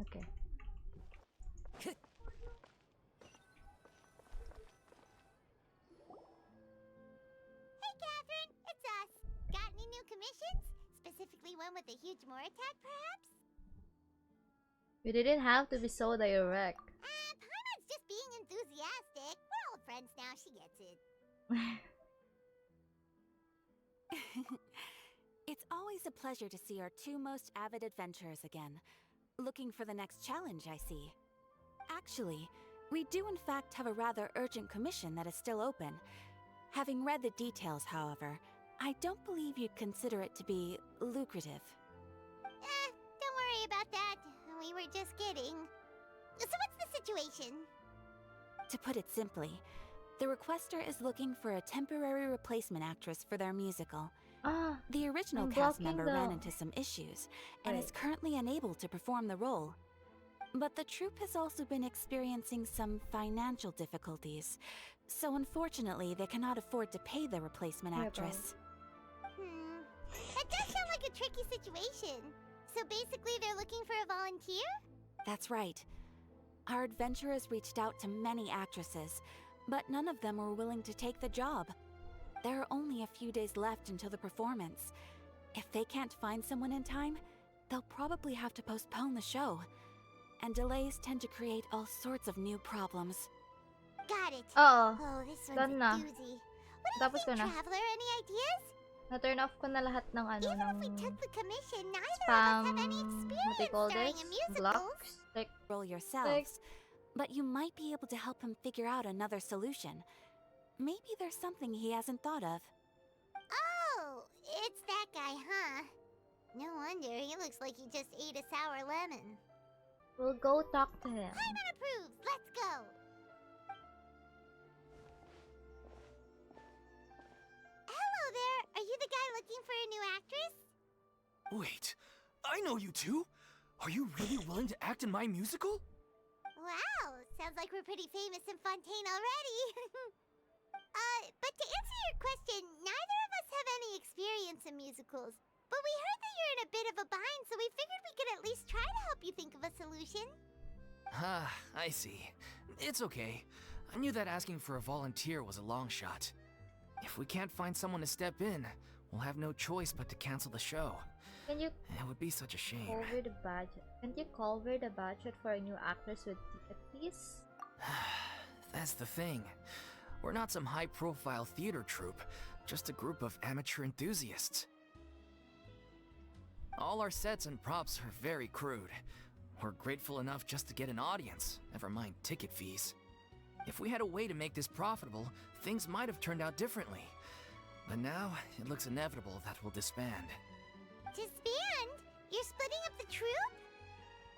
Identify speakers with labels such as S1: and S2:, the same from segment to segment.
S1: Okay.
S2: Hey, Catherine, it's us. Got any new commissions? Specifically one with a huge more attack, perhaps?
S1: You didn't have to be so direct.
S2: Paimon's just being enthusiastic. We're old friends now, she gets it.
S3: It's always a pleasure to see our two most avid adventurers again. Looking for the next challenge, I see. Actually, we do in fact have a rather urgent commission that is still open. Having read the details, however, I don't believe you'd consider it to be lucrative.
S2: Don't worry about that. We were just kidding. So what's the situation?
S3: To put it simply, the requester is looking for a temporary replacement actress for their musical.
S1: Ah,
S3: The original
S1: I'm
S3: cast
S1: blocking
S3: member
S1: the-
S3: ran into some issues and is
S1: Right.
S3: currently unable to perform the role. But the troupe has also been experiencing some financial difficulties, so unfortunately they cannot afford to pay the replacement
S1: Yeah,
S3: actress.
S2: That does sound like a tricky situation. So basically they're looking for a volunteer?
S3: That's right. Our adventurers reached out to many actresses, but none of them were willing to take the job. There are only a few days left until the performance. If they can't find someone in time, they'll probably have to postpone the show. And delays tend to create all sorts of new problems.
S2: Got it.
S1: Oo.
S2: Oh, this one's
S1: Done
S2: a
S1: na.
S2: doozy. What do you
S1: Tapos ko
S2: think,
S1: na.
S2: Traveler? Any ideas?
S1: Na-turn off ko na lahat ng ano,
S2: Even if
S1: ng
S2: we took the commission, neither of us
S1: spam,
S2: have any
S1: what they
S2: experience
S1: call
S2: starring
S1: this?
S2: in musicals.
S1: Blocks? Like,
S3: Roll yourselves, but you might be able to help him figure out another solution. Maybe there's something he hasn't thought of.
S2: Oh, it's that guy, huh? No wonder, he looks like he just ate a sour lemon.
S1: we'll go talk to him.
S2: Paimon approves, let's go! Hello there, are you the guy looking for a new actress?
S4: Wait, I know you two! Are you really willing to act in my musical?
S2: Wow, sounds like we're pretty famous in Fontaine already. But to answer your question, neither of us have any experience in musicals. But we heard that you're in a bit of a bind, so we figured we could at least try to help you think of a solution.
S4: Ah, I see. It's okay. I knew that asking for a volunteer was a long shot. If we can't find someone to step in, we'll have no choice but to cancel the show.
S1: Can you
S4: It would be such a shame.
S1: cover the budget? Can't you cover the budget for a new actress with ticket fees?
S4: That's the thing. We're not some high-profile theater troupe, just a group of amateur enthusiasts. All our sets and props are very crude. We're grateful enough just to get an audience, never mind ticket fees. If we had a way to make this profitable, things might have turned out differently. But now, it looks inevitable that we'll disband.
S2: Disband? You're splitting up the troupe?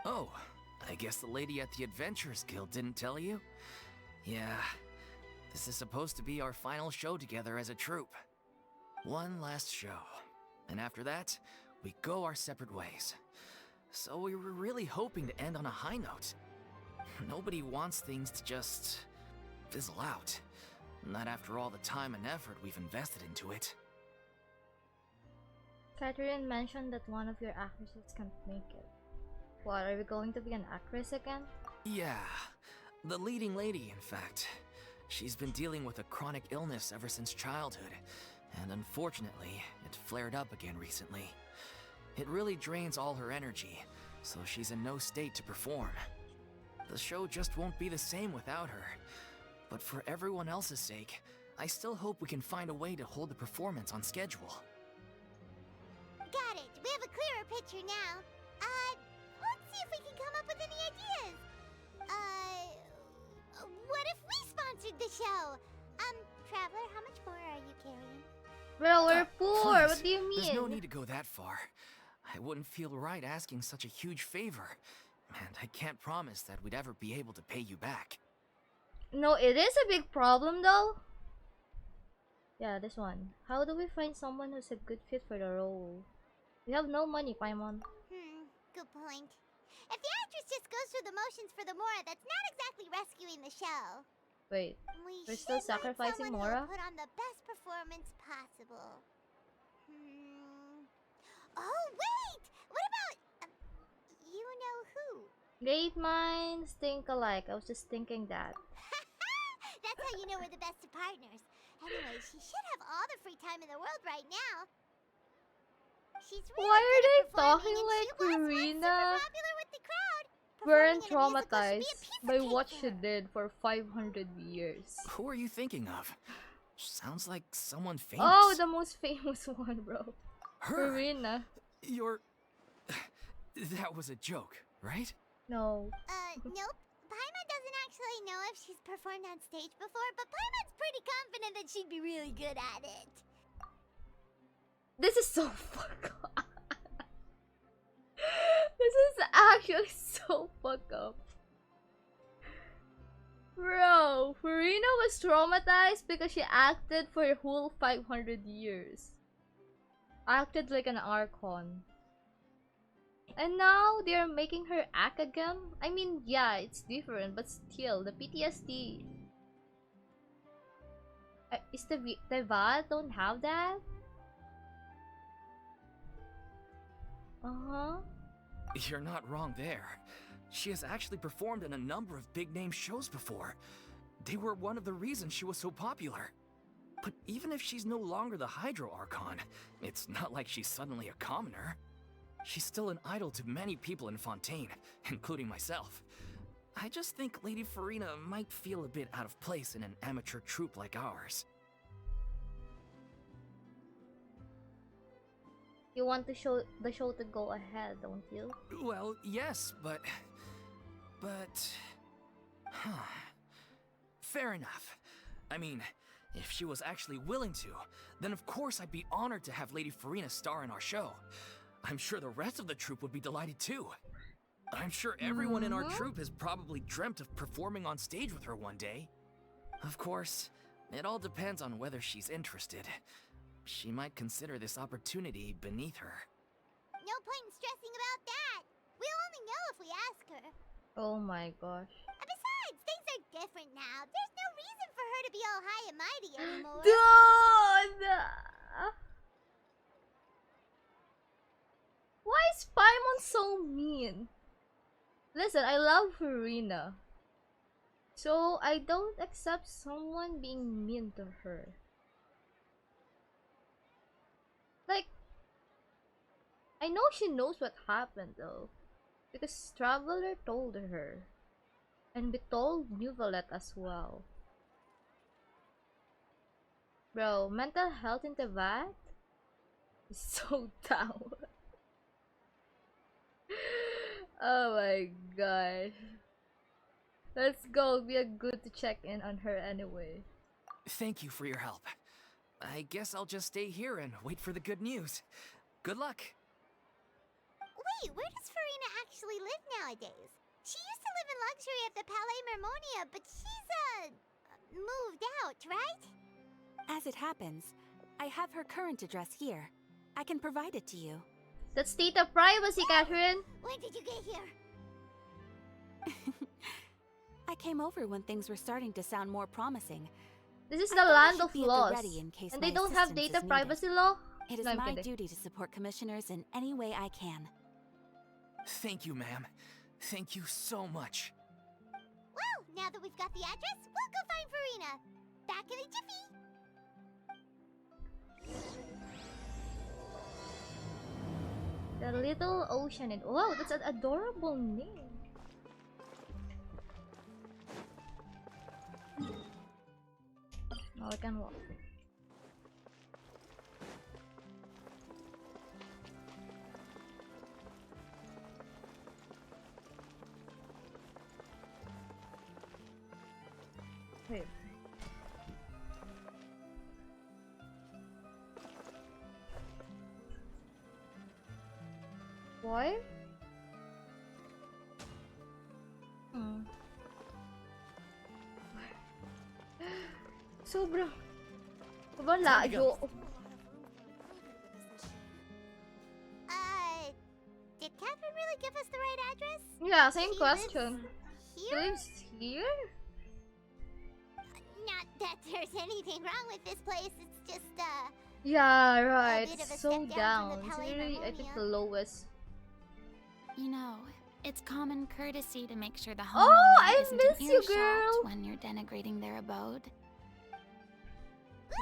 S4: Oh, I guess the lady at the Adventurers Guild didn't tell you? Yeah, this is supposed to be our final show together as a troupe. One last show. And after that, we go our separate ways. So we were really hoping to end on a high note. Nobody wants things to just fizzle out. Not after all the time and effort we've invested into it.
S1: Catherine mentioned that one of your actresses can't make it. What, are we going to be an actress again?
S4: Yeah, the leading lady, in fact. She's been dealing with a chronic illness ever since childhood, and unfortunately, it flared up again recently. It really drains all her energy, so she's in no state to perform. The show just won't be the same without her. But for everyone else's sake, I still hope we can find a way to hold the performance on schedule.
S2: Got it. We have a clearer picture now. Let's see if we can come up with any ideas. What if we sponsored the show? Traveler, how much more are you carrying?
S1: Bro, we're poor!
S4: Please,
S1: What do you mean?
S4: There's no need to go that far. I wouldn't feel right asking such a huge favor. And I can't promise that we'd ever be able to pay you back.
S1: No, it is a big problem though. Yeah, this one. How do we find someone who's a good fit for the role? We have no money, Paimon.
S2: Good point. If the actress just goes through the motions for the Mora, that's not exactly rescuing the show.
S1: Wait,
S2: We
S1: we're still
S2: should find
S1: sacrificing
S2: someone
S1: Mora?
S2: who'll put on the best performance possible. Oh, wait! What about... you know who?
S1: Great minds think alike. I was just thinking that.
S2: That's how you know we're the best of partners. Anyway, she should have all the free time in the world right now. She's really
S1: Why are
S2: good at
S1: they
S2: performing,
S1: talking
S2: and
S1: like
S2: she was once super
S1: Furina
S2: popular with the crowd.
S1: weren't
S2: Performing in a musical should be a
S1: traumatized
S2: piece of
S1: by
S2: cake
S1: what
S2: for
S1: she
S2: her.
S1: did for 500 years?
S4: Who are you thinking of? Sounds like someone famous.
S1: Oh, the most famous one, bro.
S4: Her.
S1: Furina.
S4: You're. That was a joke, right?
S1: No.
S2: Nope. Paimon doesn't actually know if she's performed on stage before, but Paimon's pretty confident that she'd be really good at it.
S1: This is so fucked up. This is actually so fucked up. Bro, Furina was traumatized because she acted for a whole 500 years. Acted like an Archon. And now they're making her act again? I mean, yeah, it's different, but still, the PTSD. Is the VAD don't have that? Uh-huh.
S4: You're not wrong there. She has actually performed in a number of big-name shows before. They were one of the reasons she was so popular. But even if she's no longer the Hydro Archon, it's not like she's suddenly a commoner. She's still an idol to many people in Fontaine, including myself. I just think Lady Furina might feel a bit out of place in an amateur troupe like ours.
S1: You want the show to go ahead, don't you?
S4: Well, yes, but... Huh. Fair enough. I mean, if she was actually willing to, then of course I'd be honored to have Lady Furina star in our show. I'm sure the rest of the troupe would be delighted too. I'm sure everyone in our troupe has probably dreamt of performing on stage with her one day. Of course, it all depends on whether she's interested. She might consider this opportunity beneath her.
S2: No point in stressing about that. We'll only know if we ask her.
S1: Oh my gosh.
S2: And besides, things are different now. There's no reason for her to be all high and mighty anymore.
S1: Dude! Why is Paimon so mean? Listen, I love Furina. So I don't accept someone being mean to her. Like, I know she knows what happened though. Because Traveler told her. And we told Nuvalet as well. Bro, mental health in the VAT is so down. Oh my god. Let's go. Be a good to check in on her anyway.
S4: Thank you for your help. I guess I'll just stay here and wait for the good news. Good luck.
S2: Wait, where does Furina actually live nowadays? She used to live in luxury at the Palais Mermonia, but she's, moved out, right?
S3: As it happens, I have her current address here. I can provide it to you.
S1: That's data privacy, Catherine.
S2: When did you get here?
S3: I came over when things were starting to sound more promising.
S1: This is
S3: I
S1: the
S3: thought I
S1: land
S3: should
S1: of
S3: be at the
S1: laws.
S3: ready in case
S1: And
S3: my
S1: they don't have
S3: assistance is
S1: data
S3: needed.
S1: privacy law?
S3: It is
S1: No, I'm
S3: my
S1: kidding.
S3: duty to support commissioners in any way I can.
S4: Thank you, ma'am. Thank you so much.
S2: Well, now that we've got the address, we'll go find Furina. Back in a jiffy.
S1: The Little Ocean. And wow, that's an adorable name. Now I can walk. Wait. Why? Sobrang layo.
S2: Did Catherine really give us the right address?
S1: Yeah, same
S2: She
S1: question. She
S2: Here?
S1: lives here?
S2: Not that there's anything wrong with this place, it's just,
S1: Yeah, right.
S2: bit of a
S1: So
S2: step down
S1: down.
S2: from the
S1: It's
S2: Palais
S1: literally, I think,
S2: Mermonia.
S1: the lowest.
S3: You know, It's common courtesy to make sure the homeowner
S1: Oh, I
S3: isn't
S1: miss
S3: in
S1: you,
S3: earshot
S1: girl.
S3: when you're denigrating their abode.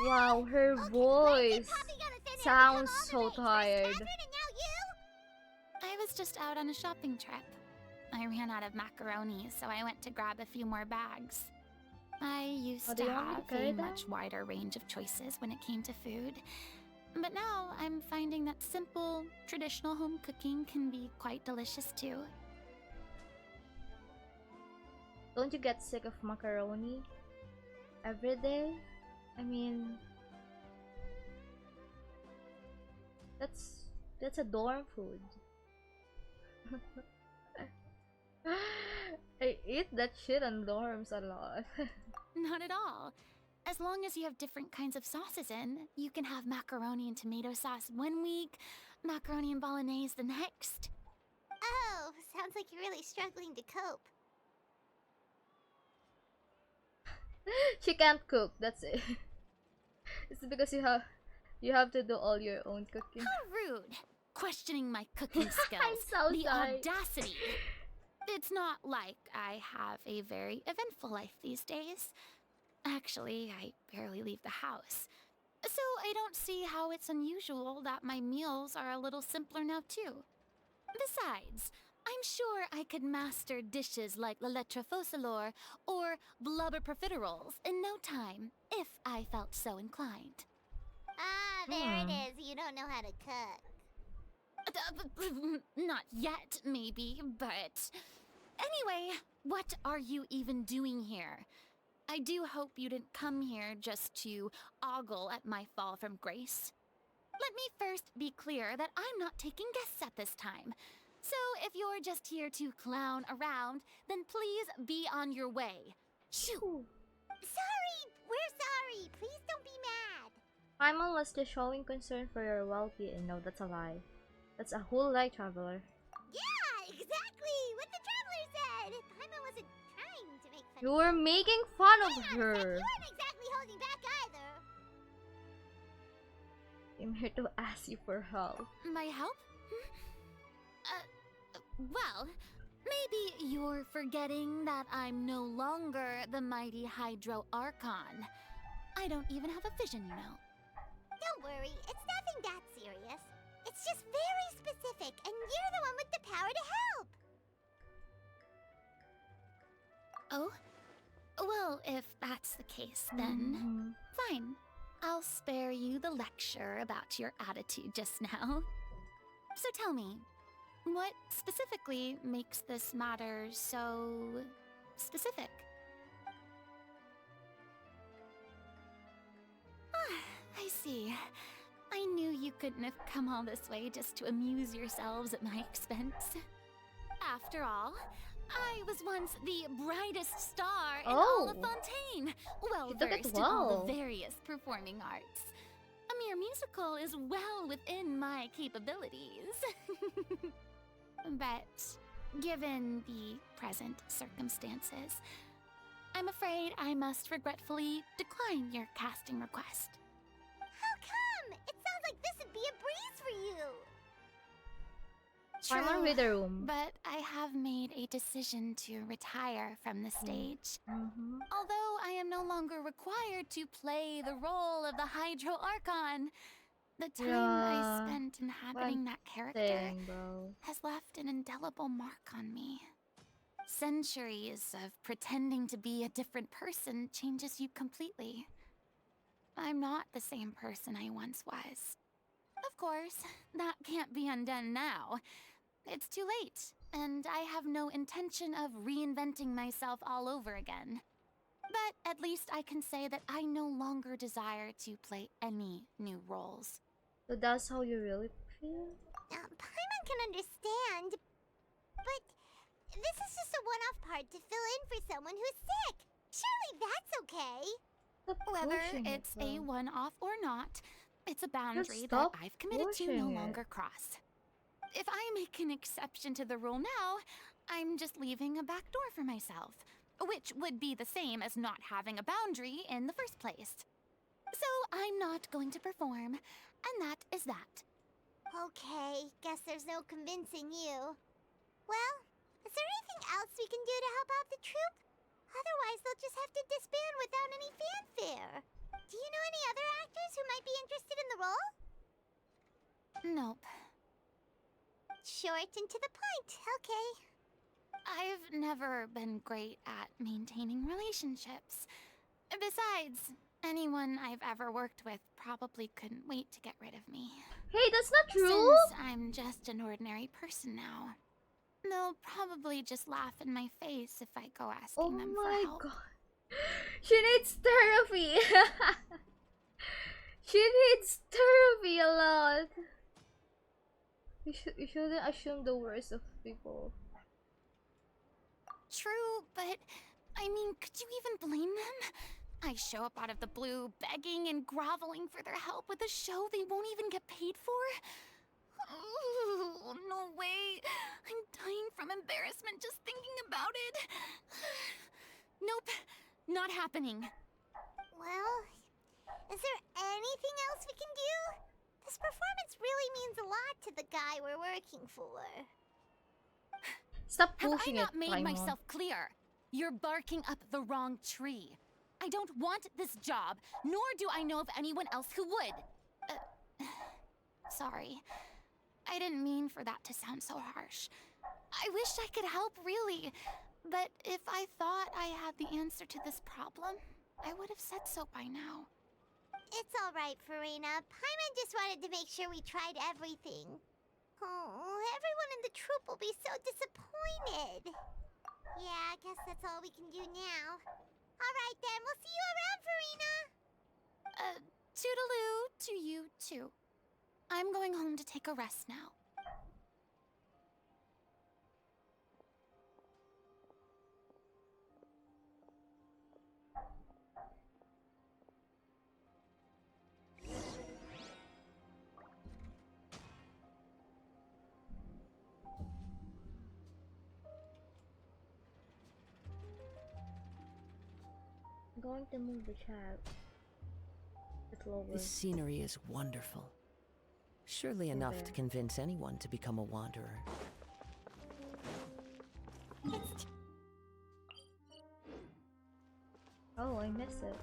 S1: Wow, her
S2: Okay,
S1: voice
S2: Poppy got us in here.
S1: sounds
S2: Become all
S1: so
S2: the rage. First
S1: tired.
S2: Catherine and now you?
S3: I was just out on a shopping trip. I ran out of macaroni, so I went to grab a few more bags. I used
S1: Oh,
S3: to
S1: do you want me to
S3: have
S1: carry
S3: a
S1: that?
S3: much wider range of choices when it came to food. But now I'm finding that simple, traditional home cooking can be quite delicious too.
S1: Don't you get sick of macaroni every day? I mean, that's a dorm food. I eat that shit on dorms a lot.
S3: Not at all. As long as you have different kinds of sauces in, you can have macaroni and tomato sauce one week, macaroni and bolognese the next.
S2: Oh, sounds like you're really struggling to cope.
S1: She can't cook, that's it. It's because you have to do all your own cooking.
S3: How rude! Questioning my cooking skills.
S1: I'm so
S3: the
S1: sorry.
S3: audacity! It's not like I have a very eventful life these days. Actually, I barely leave the house. So I don't see how it's unusual that my meals are a little simpler now too. Besides, I'm sure I could master dishes like la lettre faucilor or blubber profiteroles in no time, if I felt so inclined.
S2: Ah, there it is. You don't know how to cook.
S3: Not yet, maybe, but... Anyway, what are you even doing here? I do hope you didn't come here just to ogle at my fall from grace. Let me first be clear that I'm not taking guests at this time. So if you're just here to clown around, then please be on your way. Shoo!
S2: Sorry! We're sorry! Please don't be mad!
S1: Paimon was just showing concern for your well-being. No, that's a lie. That's a whole lie, traveler.
S2: Yeah, exactly! What the traveler said! Paimon wasn't trying to make fun
S1: You
S2: of
S1: were making fun of
S2: Hang on a sec,
S1: her.
S2: you weren't exactly holding back either.
S1: I'm here to ask you for help.
S3: My help? Well, maybe you're forgetting that I'm no longer the mighty Hydro Archon. I don't even have a vision, you know.
S2: Don't worry, it's nothing that serious. It's just very specific, and you're the one with the power to help.
S3: Oh? Well, if that's the case, then fine. I'll spare you the lecture about your attitude just now. So tell me, what specifically makes this matter so specific? Ah, I see. I knew you couldn't have come all this way just to amuse yourselves at my expense. After all, I was once the brightest star in all of
S1: Oh.
S3: Fontaine, well
S1: She took it
S3: versed in all
S1: well.
S3: the various performing arts. A mere musical is well within my capabilities. But given the present circumstances, I'm afraid I must regretfully decline your casting request.
S2: How come? It sounds like this would be a breeze for you.
S1: Paimon, read the room.
S3: But I have made a decision to retire from the stage. Although I am no longer required to play the role of the Hydro Archon, the time I
S1: Yeah.
S3: spent inhabiting that character
S1: Dang, bro.
S3: has left an indelible mark on me. Centuries of pretending to be a different person changes you completely. I'm not the same person I once was. Of course, that can't be undone now. It's too late, and I have no intention of reinventing myself all over again. But at least I can say that I no longer desire to play any new roles.
S1: So that's how you really feel?
S2: Paimon can understand, but this is just a one-off part to fill in for someone who's sick. Surely that's okay.
S1: Stop
S3: Whether
S1: pushing it,
S3: it's a
S1: bro.
S3: one-off or not, it's a boundary that
S1: stop
S3: I've committed to no
S1: pushing it.
S3: longer cross. If I make an exception to the rule now, I'm just leaving a back door for myself, which would be the same as not having a boundary in the first place. So I'm not going to perform, and that is that.
S2: Okay, guess there's no convincing you. Well, Is there anything else we can do to help out the troupe? Otherwise, they'll just have to disband without any fanfare. Do you know any other actors who might be interested in the role?
S3: Nope.
S2: Short and to the point. Okay.
S3: I've never been great at maintaining relationships. Besides, anyone I've ever worked with probably couldn't wait to get rid of me.
S1: Hey, that's not true.
S3: Since I'm just an ordinary person now, they'll probably just laugh in my face if I go asking
S1: Oh
S3: them
S1: my
S3: for help.
S1: god. She needs therapy. She needs therapy a lot. You shouldn't assume the worst of people.
S3: True, but I mean, could you even blame them? I show up out of the blue, begging and groveling for their help with a show they won't even get paid for? Oh, no way. I'm dying from embarrassment just thinking about it. Nope, not happening.
S2: Well, is there anything else we can do? This performance really means a lot to the guy we're working for.
S1: Stop
S3: Have I
S1: pushing
S3: not
S1: it,
S3: made
S1: Paimon.
S3: myself clear? You're barking up the wrong tree. I don't want this job, nor do I know of anyone else who would. Sorry. I didn't mean for that to sound so harsh. I wish I could help, really. But if I thought I had the answer to this problem, I would have said so by now.
S2: It's alright, Furina. Paimon just wanted to make sure we tried everything. Oh, everyone in the troupe will be so disappointed. Yeah, I guess that's all we can do now. Alright then, we'll see you around, Furina!
S3: Toodaloo to you, too. I'm going home to take a rest now.
S1: I'm going to move the chat. It's lower.
S5: This scenery is wonderful. Surely enough to convince anyone to become a wanderer.
S1: Oh, I missed it.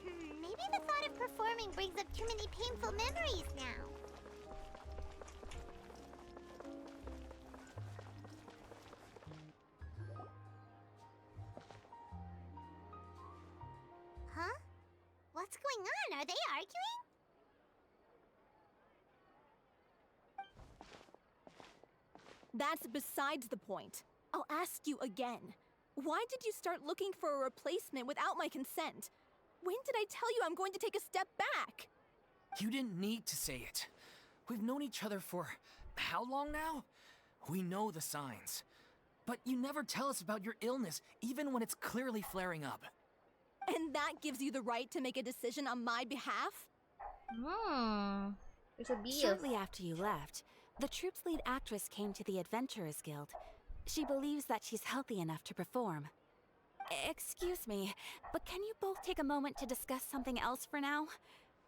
S2: Maybe the thought of performing brings up too many painful memories now. Huh? What's going on? Are they arguing?
S6: That's besides the point. I'll ask you again. Why did you start looking for a replacement without my consent? When did I tell you I'm going to take a step back?
S4: You didn't need to say it. We've known each other for how long now? We know the signs. But you never tell us about your illness, even when it's clearly flaring up.
S6: And that gives you the right to make a decision on my behalf?
S1: There's a beef.
S3: Shortly after you left, the troupe's lead actress came to the Adventurers Guild. She believes that she's healthy enough to perform. Excuse me, but can you both take a moment to discuss something else for now?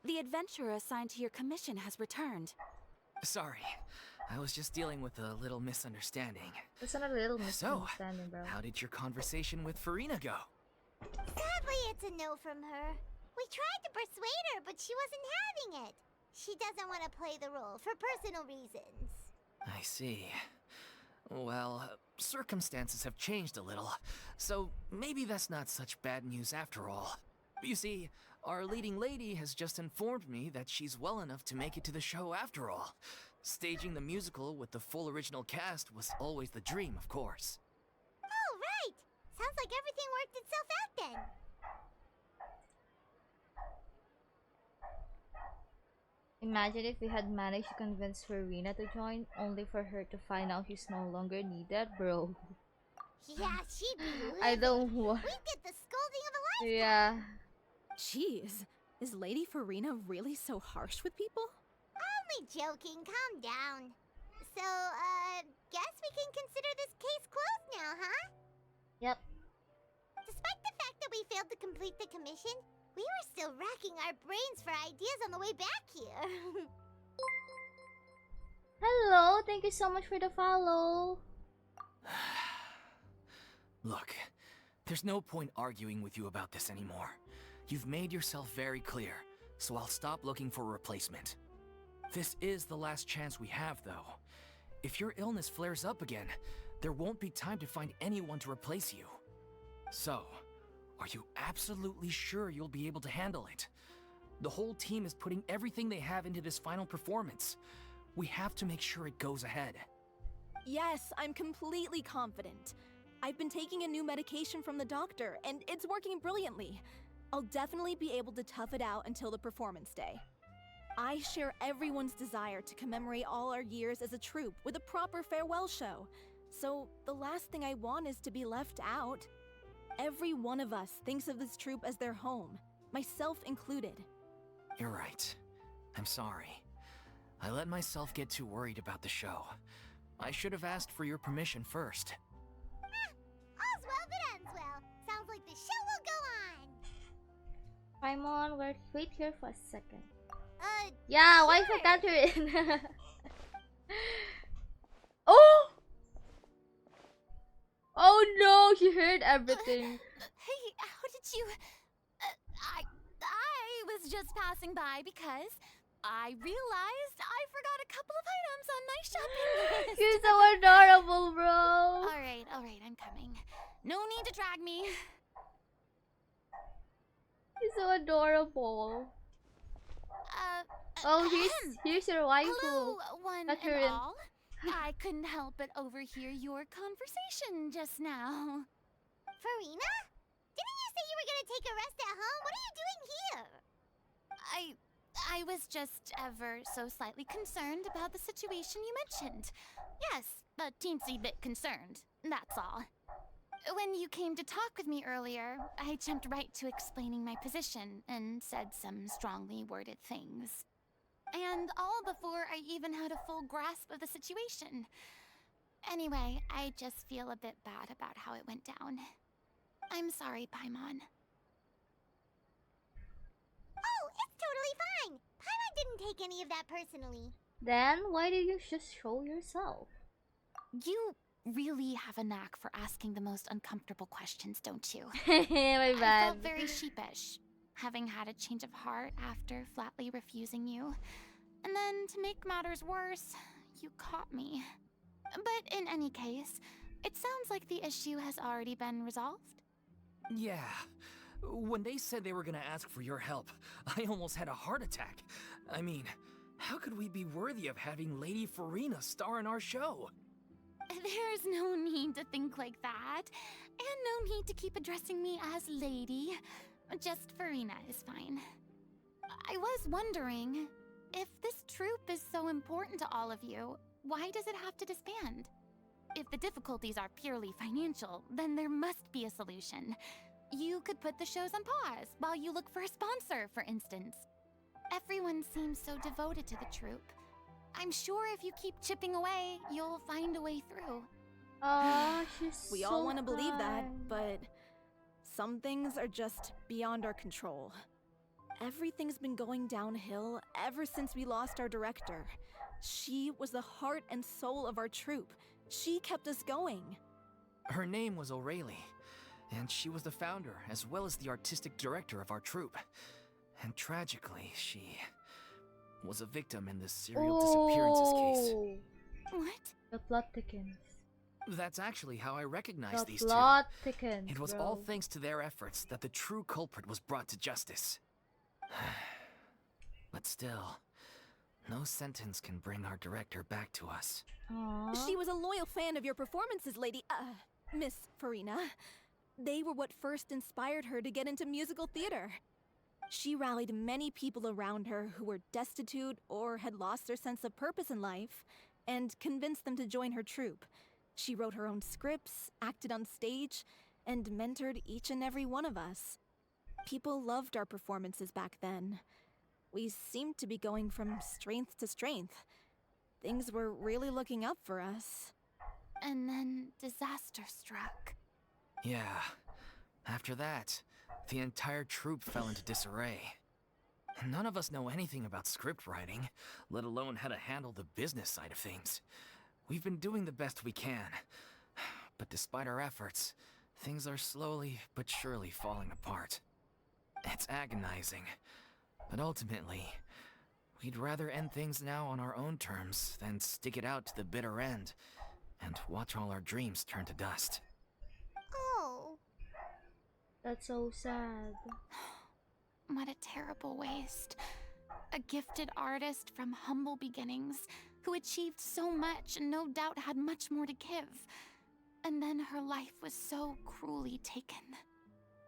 S3: The adventurer assigned to your commission has returned.
S4: Sorry, I was just dealing with a little misunderstanding.
S1: It's not a little
S4: So,
S1: misunderstanding, bro.
S4: how did your conversation with Furina go?
S2: Sadly, it's a no from her. We tried to persuade her, but she wasn't having it. She doesn't want to play the role for personal reasons.
S4: I see. Well, circumstances have changed a little, so maybe that's not such bad news after all. You see, our leading lady has just informed me that she's well enough to make it to the show after all. Staging the musical with the full original cast was always the dream, of course.
S2: Oh, right! Sounds like everything worked itself out then.
S1: Imagine if we had managed to convince Furina to join, only for her to find out she's no longer needed, bro.
S2: Yeah, she'd be livid.
S1: I don't want.
S2: We'd get the scolding of a lifetime.
S1: Yeah.
S6: Jeez, is Lady Furina really so harsh with people?
S2: Only joking, calm down. So, guess we can consider this case closed now, huh?
S1: Yep.
S2: Despite the fact that we failed to complete the commission, we were still racking our brains for ideas on the way back here.
S1: Hello, thank you so much for the follow.
S4: Look, there's no point arguing with you about this anymore. You've made yourself very clear, so I'll stop looking for a replacement. This is the last chance we have, though. If your illness flares up again, there won't be time to find anyone to replace you. So, are you absolutely sure you'll be able to handle it? The whole team is putting everything they have into this final performance. We have to make sure it goes ahead.
S6: Yes, I'm completely confident. I've been taking a new medication from the doctor, and it's working brilliantly. I'll definitely be able to tough it out until the performance day. I share everyone's desire to commemorate all our years as a troupe with a proper farewell show. So the last thing I want is to be left out. Every one of us thinks of this troupe as their home, myself included.
S4: You're right. I'm sorry. I let myself get too worried about the show. I should have asked for your permission first.
S2: All's well that ends well. Sounds like the show will go on.
S1: Paimon, wait here for a second. Yeah, why for
S2: sure.
S1: Catherine? Oh! Oh no, she heard everything.
S3: Hey, how did you... I was just passing by because I realized I forgot a couple of items on my shopping list.
S1: You're so adorable, bro.
S3: Alright, I'm coming. No need to drag me.
S1: You're so adorable. Oh, here's your waifu.
S3: Hello, one
S1: Catherine.
S3: and all. I couldn't help but overhear your conversation just now.
S2: Furina? Didn't you say you were gonna take a rest at home? What are you doing here?
S3: I was just ever so slightly concerned about the situation you mentioned. Yes, a teensy bit concerned, that's all. When you came to talk with me earlier, I jumped right to explaining my position and said some strongly worded things. And all before I even had a full grasp of the situation. Anyway, I just feel a bit bad about how it went down. I'm sorry, Paimon.
S2: Oh, it's totally fine. Paimon didn't take any of that personally.
S1: Then why did you just show yourself?
S3: You really have a knack for asking the most uncomfortable questions, don't you?
S1: My
S3: I
S1: bad.
S3: felt very sheepish, having had a change of heart after flatly refusing you. And then, to make matters worse, you caught me. But in any case, it sounds like the issue has already been resolved.
S4: Yeah. When they said they were gonna ask for your help, I almost had a heart attack. I mean, how could we be worthy of having Lady Furina star in our show?
S3: There's no need to think like that, and no need to keep addressing me as Lady. Just Furina is fine. I was wondering, if this troupe is so important to all of you, why does it have to disband? If the difficulties are purely financial, then there must be a solution. You could put the shows on pause while you look for a sponsor, for instance. Everyone seems so devoted to the troupe. I'm sure if you keep chipping away, you'll find a way through.
S1: Oh, she's
S6: We
S1: so
S6: all want to believe that,
S1: kind.
S6: but some things are just beyond our control. Everything's been going downhill ever since we lost our director. She was the heart and soul of our troupe. She kept us going.
S4: Her name was O'Reilly, and she was the founder as well as the artistic director of our troupe. And tragically, she was a victim in this serial disappearances case.
S1: Oh,
S3: What?
S1: the plot thickens.
S4: That's actually how I recognized
S1: The
S4: these two.
S1: plot thickens.
S4: It was
S1: bro.
S4: all thanks to their efforts that the true culprit was brought to justice. But still, no sentence can bring our director back to us.
S1: Aww.
S6: She was a loyal fan of your performances, Miss Furina. They were what first inspired her to get into musical theater. She rallied many people around her who were destitute or had lost their sense of purpose in life, and convinced them to join her troupe. She wrote her own scripts, acted on stage, and mentored each and every one of us. People loved our performances back then. We seemed to be going from strength to strength. Things were really looking up for us.
S3: And then disaster struck.
S4: Yeah. After that, the entire troupe fell into disarray. None of us know anything about script writing, let alone how to handle the business side of things. We've been doing the best we can, but despite our efforts, things are slowly but surely falling apart. It's agonizing, but ultimately, we'd rather end things now on our own terms than stick it out to the bitter end and watch all our dreams turn to dust.
S2: Oh.
S1: That's so sad.
S3: What a terrible waste. A gifted artist from humble beginnings who achieved so much and no doubt had much more to give. And then her life was so cruelly taken.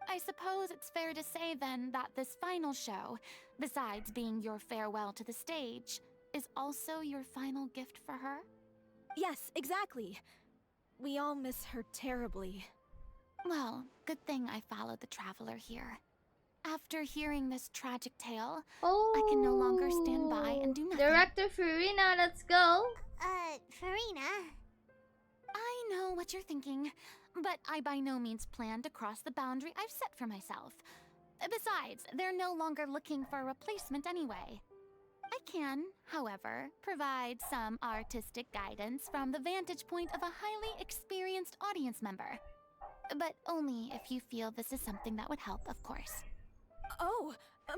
S3: I suppose it's fair to say then that this final show, besides being your farewell to the stage, is also your final gift for her?
S6: Yes, exactly. We all miss her terribly.
S3: Well, good thing I followed the traveler here. After hearing this tragic tale,
S1: Oh,
S3: I can no longer stand by and do nothing.
S1: Director Furina, let's go.
S2: Furina.
S3: I know what you're thinking, but I by no means plan to cross the boundary I've set for myself. Besides, they're no longer looking for a replacement anyway. I can, however, provide some artistic guidance from the vantage point of a highly experienced audience member. But only if you feel this is something that would help, of course.
S6: Oh,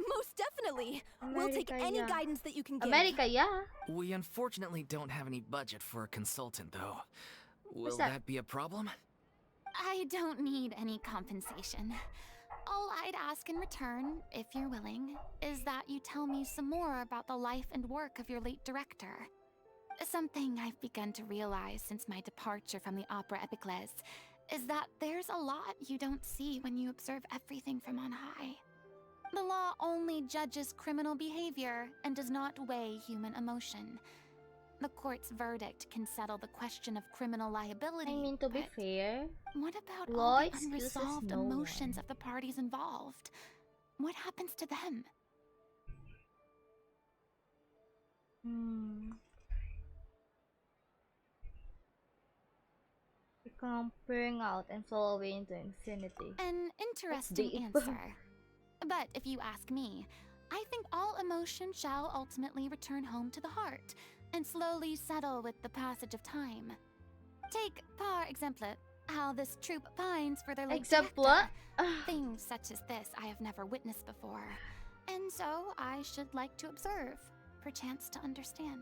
S6: most definitely. We'll take
S1: America,
S6: any
S1: yeah.
S6: guidance that you can give.
S1: America, yeah.
S4: We unfortunately don't have any budget for a consultant, though. Will
S1: that?
S4: that be a problem?
S3: I don't need any compensation. All I'd ask in return, if you're willing, is that you tell me some more about the life and work of your late director. Something I've begun to realize since my departure from the Opera Epiclese is that there's a lot you don't see when you observe everything from on high. The law only judges criminal behavior and does not weigh human emotion. The court's verdict can settle the question of criminal liability.
S1: I mean, to be
S3: but
S1: fair,
S3: what about
S1: law
S3: all the
S1: excuses
S3: unresolved
S1: no
S3: emotions
S1: one.
S3: of the parties involved? What happens to them?
S1: Become burn out and fall away into infinity.
S3: An interesting
S1: deep.
S3: answer. But if you ask me, I think all emotion shall ultimately return home to the heart and slowly settle with the passage of time. Take, par exemple, how this troupe pines for their late
S1: Exemple?
S3: director. Things such as this I have never witnessed before. And so I should like to observe, perchance to understand.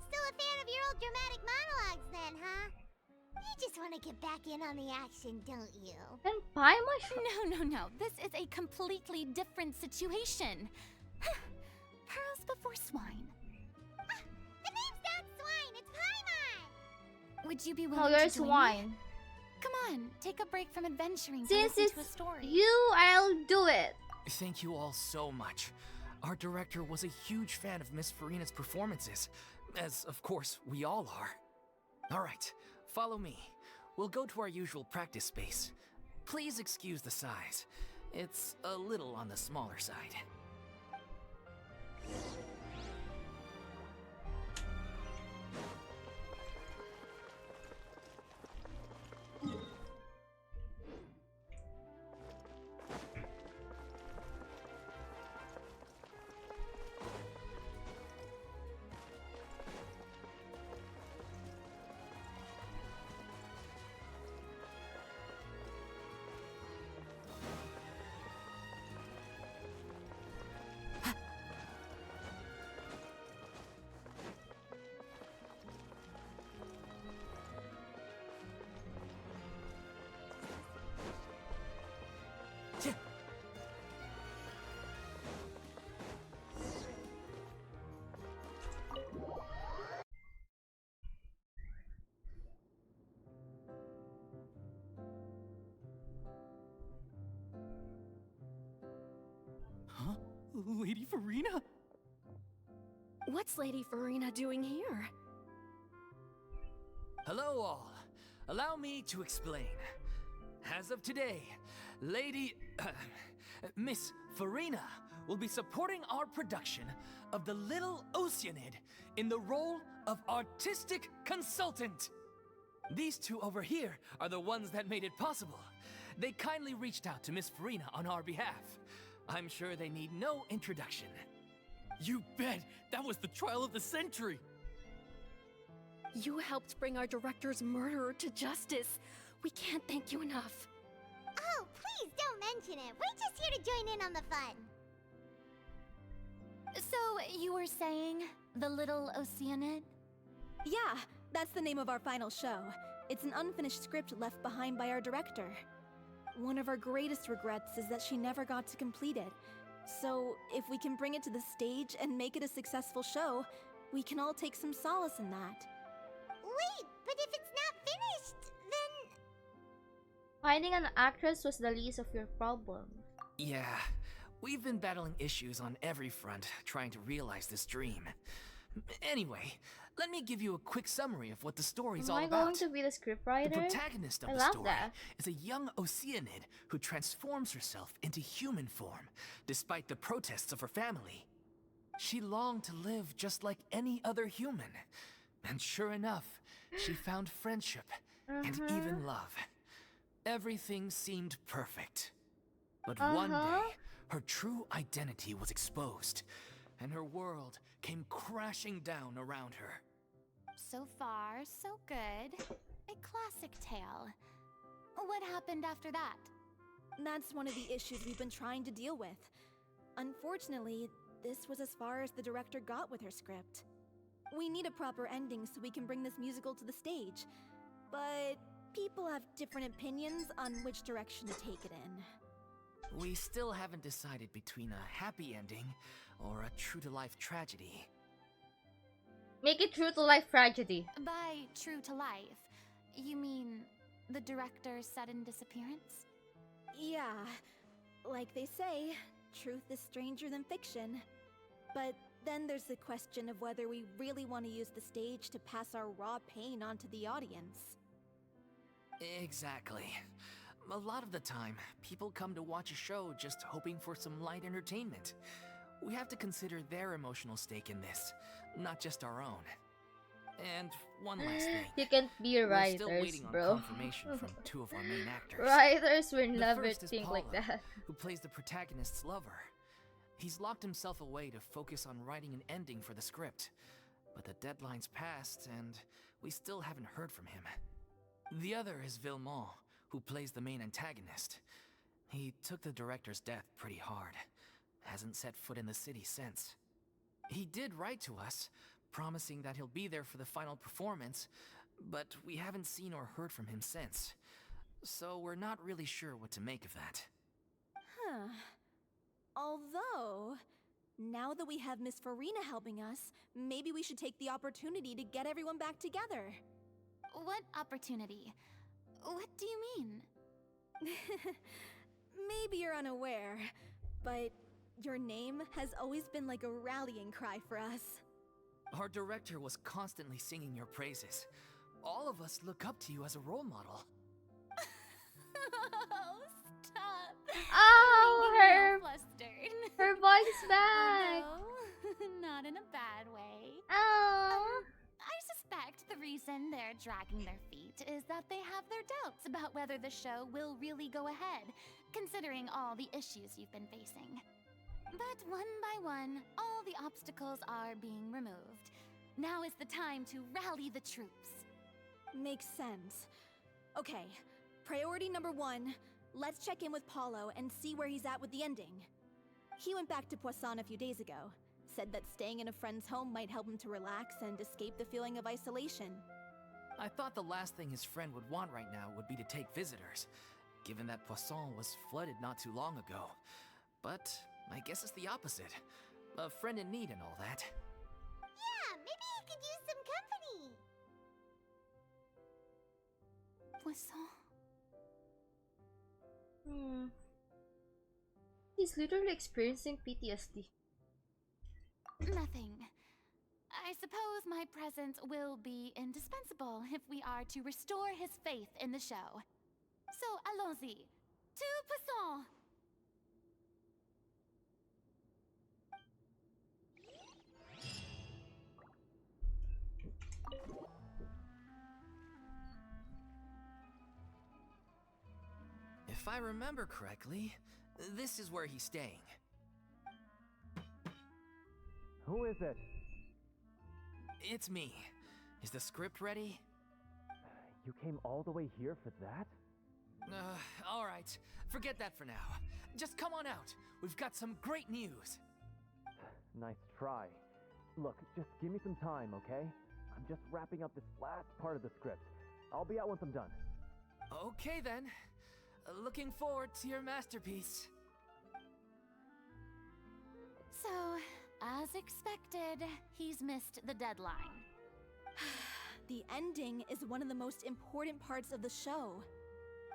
S2: Still a fan of your old dramatic monologues then, huh? You just want to get back in on the action, don't you?
S1: Then buy my
S3: No. This is a completely different situation. Pearls before swine.
S2: The name's not Swine, it's Paimon!
S3: Would you be
S1: No,
S3: willing
S1: you're
S3: to join me?
S1: swine.
S3: Come on, take a break from adventuring to
S1: Since
S3: listen to a
S1: it's
S3: story.
S1: you, I'll do it.
S4: Thank you all so much. Our director was a huge fan of Miss Furina's performances, as of course we all are. Alright, follow me. We'll go to our usual practice space. Please excuse the size. It's a little on the smaller side.
S7: Huh? Lady Furina?
S6: What's Lady Furina doing here?
S4: Hello all. Allow me to explain. As of today, Miss Furina will be supporting our production of The Little Oceanid in the role of artistic consultant. These two over here are the ones that made it possible. They kindly reached out to Miss Furina on our behalf. I'm sure they need no introduction.
S7: You bet! That was the trial of the century!
S8: You helped bring our director's murderer to justice. We can't thank you enough.
S2: Oh, please don't mention it. We're just here to join in on the fun.
S9: So, you were saying the Little Oceanid?
S6: Yeah, that's the name of our final show. It's an unfinished script left behind by our director. One of our greatest regrets is that she never got to complete it. So, if we can bring it to the stage and make it a successful show, we can all take some solace in that.
S2: Wait, but if it's not finished, then...
S1: Finding an actress was the least of your problems.
S4: Yeah, we've been battling issues on every front, trying to realize this dream. Anyway, let me give you a quick summary of what the story's all
S1: Am I
S4: about.
S1: going to be the scriptwriter?
S4: The protagonist of
S1: I
S4: the
S1: love
S4: story
S1: that.
S4: is a young Oceanid who transforms herself into human form, despite the protests of her family. She longed to live just like any other human. And sure enough, she found friendship and even love. Everything seemed perfect. But one day, her true identity was exposed, and her world came crashing down around her.
S9: So far, so good. A classic tale. What happened after that?
S6: That's one of the issues we've been trying to deal with. Unfortunately, this was as far as the director got with her script. We need a proper ending so we can bring this musical to the stage. But people have different opinions on which direction to take it in.
S4: We still haven't decided between a happy ending or a true-to-life tragedy.
S1: Make it true to life tragedy.
S9: By true to life, you mean the director's sudden disappearance?
S6: Yeah, like they say, truth is stranger than fiction. But then there's the question of whether we really want to use the stage to pass our raw pain onto the audience.
S4: Exactly. A lot of the time, people come to watch a show just hoping for some light entertainment. We have to consider their emotional stake in this, not just our own. And one last thing.
S1: You can't be
S4: We're still
S1: writers,
S4: waiting on
S1: bro.
S4: confirmation from two of our main actors.
S1: Writers will
S4: The
S1: never
S4: first is
S1: think like
S4: Paula,
S1: that.
S4: who plays the protagonist's lover. He's locked himself away to focus on writing an ending for the script. But the deadline's passed, and we still haven't heard from him. The other is Villemont, who plays the main antagonist. He took the director's death pretty hard. Hasn't set foot in the city since. He did write to us, promising that he'll be there for the final performance, but we haven't seen or heard from him since. So we're not really sure what to make of that.
S6: Huh. Although, now that we have Miss Furina helping us, maybe we should take the opportunity to get everyone back together.
S9: What opportunity? What do you mean?
S6: Maybe you're unaware, but your name has always been like a rallying cry for us.
S4: Our director was constantly singing your praises. All of us look up to you as a role model.
S9: Oh, stop.
S1: Oh,
S9: Making me
S1: her
S9: all flustered.
S1: her voice back.
S9: Oh, no. Not in a bad way.
S1: Oh.
S9: I suspect the reason they're dragging their feet is that they have their doubts about whether the show will really go ahead, considering all the issues you've been facing. But one by one, all the obstacles are being removed. Now is the time to rally the troops.
S6: Makes sense. Okay, priority number 1, let's check in with Paulo and see where he's at with the ending. He went back to Poisson a few days ago, said that staying in a friend's home might help him to relax and escape the feeling of isolation.
S4: I thought the last thing his friend would want right now would be to take visitors, given that Poisson was flooded not too long ago. But I guess it's the opposite. A friend in need and all that.
S2: Yeah, maybe he could use some company.
S9: Poisson.
S1: He's literally experiencing PTSD.
S9: Nothing. I suppose my presence will be indispensable if we are to restore his faith in the show. So, allons-y. To Poisson!
S4: If I remember correctly, this is where he's staying.
S10: Who is it?
S4: It's me. Is the script ready?
S10: You came all the way here for that?
S4: Alright. Forget that for now. Just come on out. We've got some great news.
S10: Nice try. Look, just give me some time, okay? I'm just wrapping up this last part of the script. I'll be out once I'm done.
S4: Okay then. Looking forward to your masterpiece.
S9: So, as expected, he's missed the deadline.
S6: The ending is one of the most important parts of the show.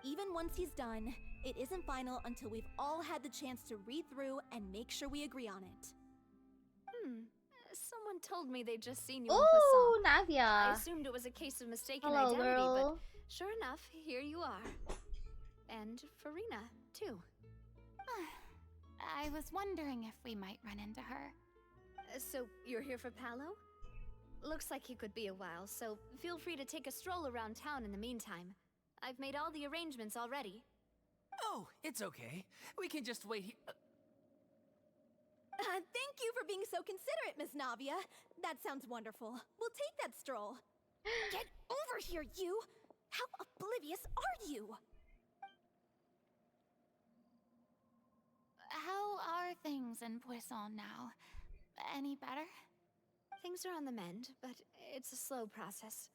S6: Even once he's done, it isn't final until we've all had the chance to read through and make sure we agree on it.
S8: Someone told me they'd just seen you in
S1: Oh,
S8: Poisson. I
S1: Navia.
S8: assumed it was a case of mistaken
S1: Hello,
S8: identity,
S1: girl.
S8: but sure enough, here you are. And Furina, too.
S9: I was wondering if we might run into her.
S8: So, you're here for Palo? Looks like you could be a while, so feel free to take a stroll around town in the meantime. I've made all the arrangements already.
S4: Oh, it's okay. We can just wait here.
S6: Thank you for being so considerate, Miss Navia. That sounds wonderful. We'll take that stroll. Get over here, you! How oblivious are you?
S9: How are things in Poisson now? Any better?
S8: Things are on the mend, but it's a slow process.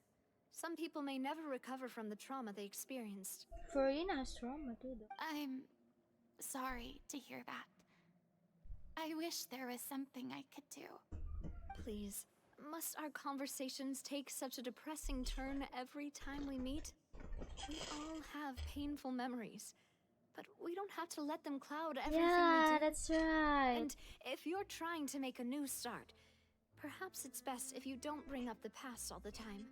S8: Some people may never recover from the trauma they experienced.
S1: Furina has trauma too, though.
S9: I'm sorry to hear that. I wish there was something I could do.
S8: Please, must our conversations take such a depressing turn every time we meet? We all have painful memories, but we don't have to let them cloud everything we
S1: Yeah,
S8: do.
S1: that's right.
S8: And if you're trying to make a new start, perhaps it's best if you don't bring up the past all the time.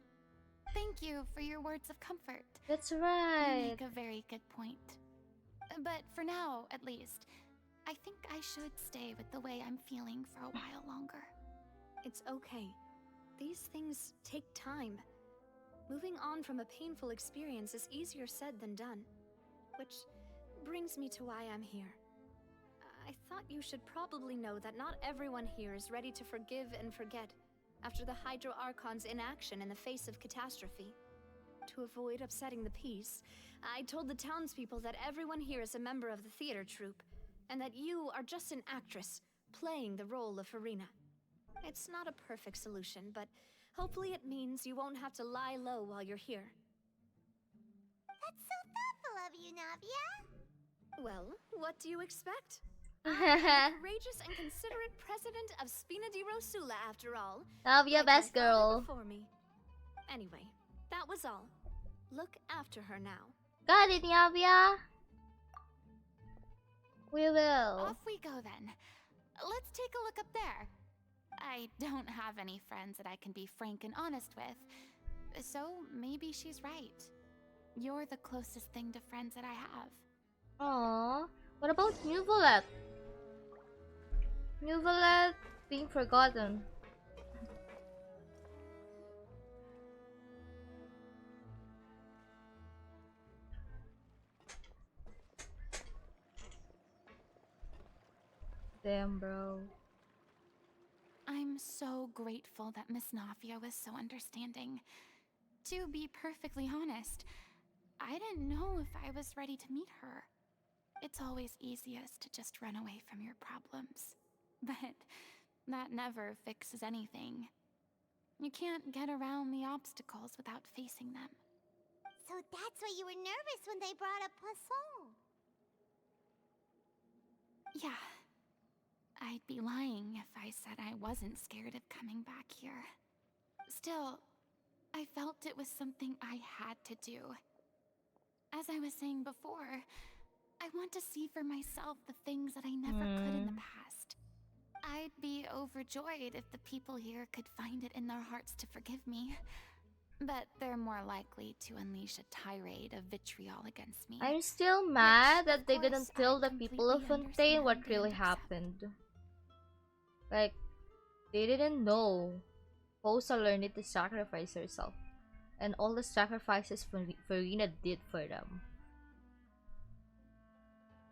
S9: Thank you for your words of comfort.
S1: That's
S9: You
S1: right.
S9: make a very good point. But for now, at least, I think I should stay with the way I'm feeling for a while longer.
S8: It's okay. These things take time. Moving on from a painful experience is easier said than done. Which brings me to why I'm here. I thought you should probably know that not everyone here is ready to forgive and forget after the Hydro Archon's inaction in the face of catastrophe. To avoid upsetting the peace, I told the townspeople that everyone here is a member of the theater troupe, and that you are just an actress playing the role of Furina. It's not a perfect solution, but hopefully it means you won't have to lie low while you're here.
S2: That's so thoughtful of you, Navia.
S8: Well, what do you expect?
S1: Navia,
S8: Courageous and considerate president of Spina di Rosula, after all.
S1: best
S8: my father
S1: girl.
S8: before me. Anyway, that was all. Look after her now.
S1: Got it, Navia. We will.
S9: Off we go then. Let's take a look up there. I don't have any friends that I can be frank and honest with, so maybe she's right. You're the closest thing to friends that I have.
S1: Aww. What about New Violet? New Violet being forgotten. Damn, bro.
S9: I'm so grateful that Miss Navia was so understanding. To be perfectly honest, I didn't know if I was ready to meet her. It's always easiest to just run away from your problems. But that never fixes anything. You can't get around the obstacles without facing them.
S2: So that's why you were nervous when they brought up Poisson.
S9: Yeah. I'd be lying if I said I wasn't scared of coming back here. Still, I felt it was something I had to do. As I was saying before, I want to see for myself the things that I never could in the past. I'd be overjoyed if the people here could find it in their hearts to forgive me. But they're more likely to unleash a tirade of vitriol against me.
S1: I'm still mad that they
S9: of
S1: didn't
S9: course,
S1: tell
S9: I
S1: the people of
S9: completely
S1: Fontaine what
S9: understand
S1: really
S9: and accept.
S1: happened. Like, they didn't know Posa learned to sacrifice herself. And all the sacrifices Furina did for them.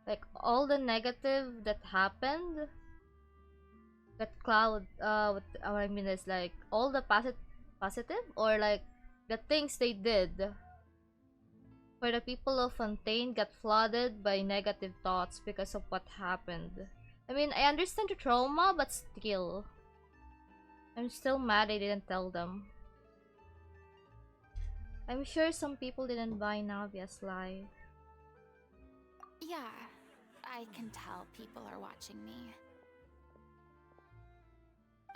S1: Like, all the negative that happened, that cloud, what I mean is like all the positive or like the things they did for the people of Fontaine got flooded by negative thoughts because of what happened. I mean, I understand the trauma, but still, I'm still mad I didn't tell them. I'm sure some people didn't buy Navia's lie.
S9: Yeah, I can tell people are watching me.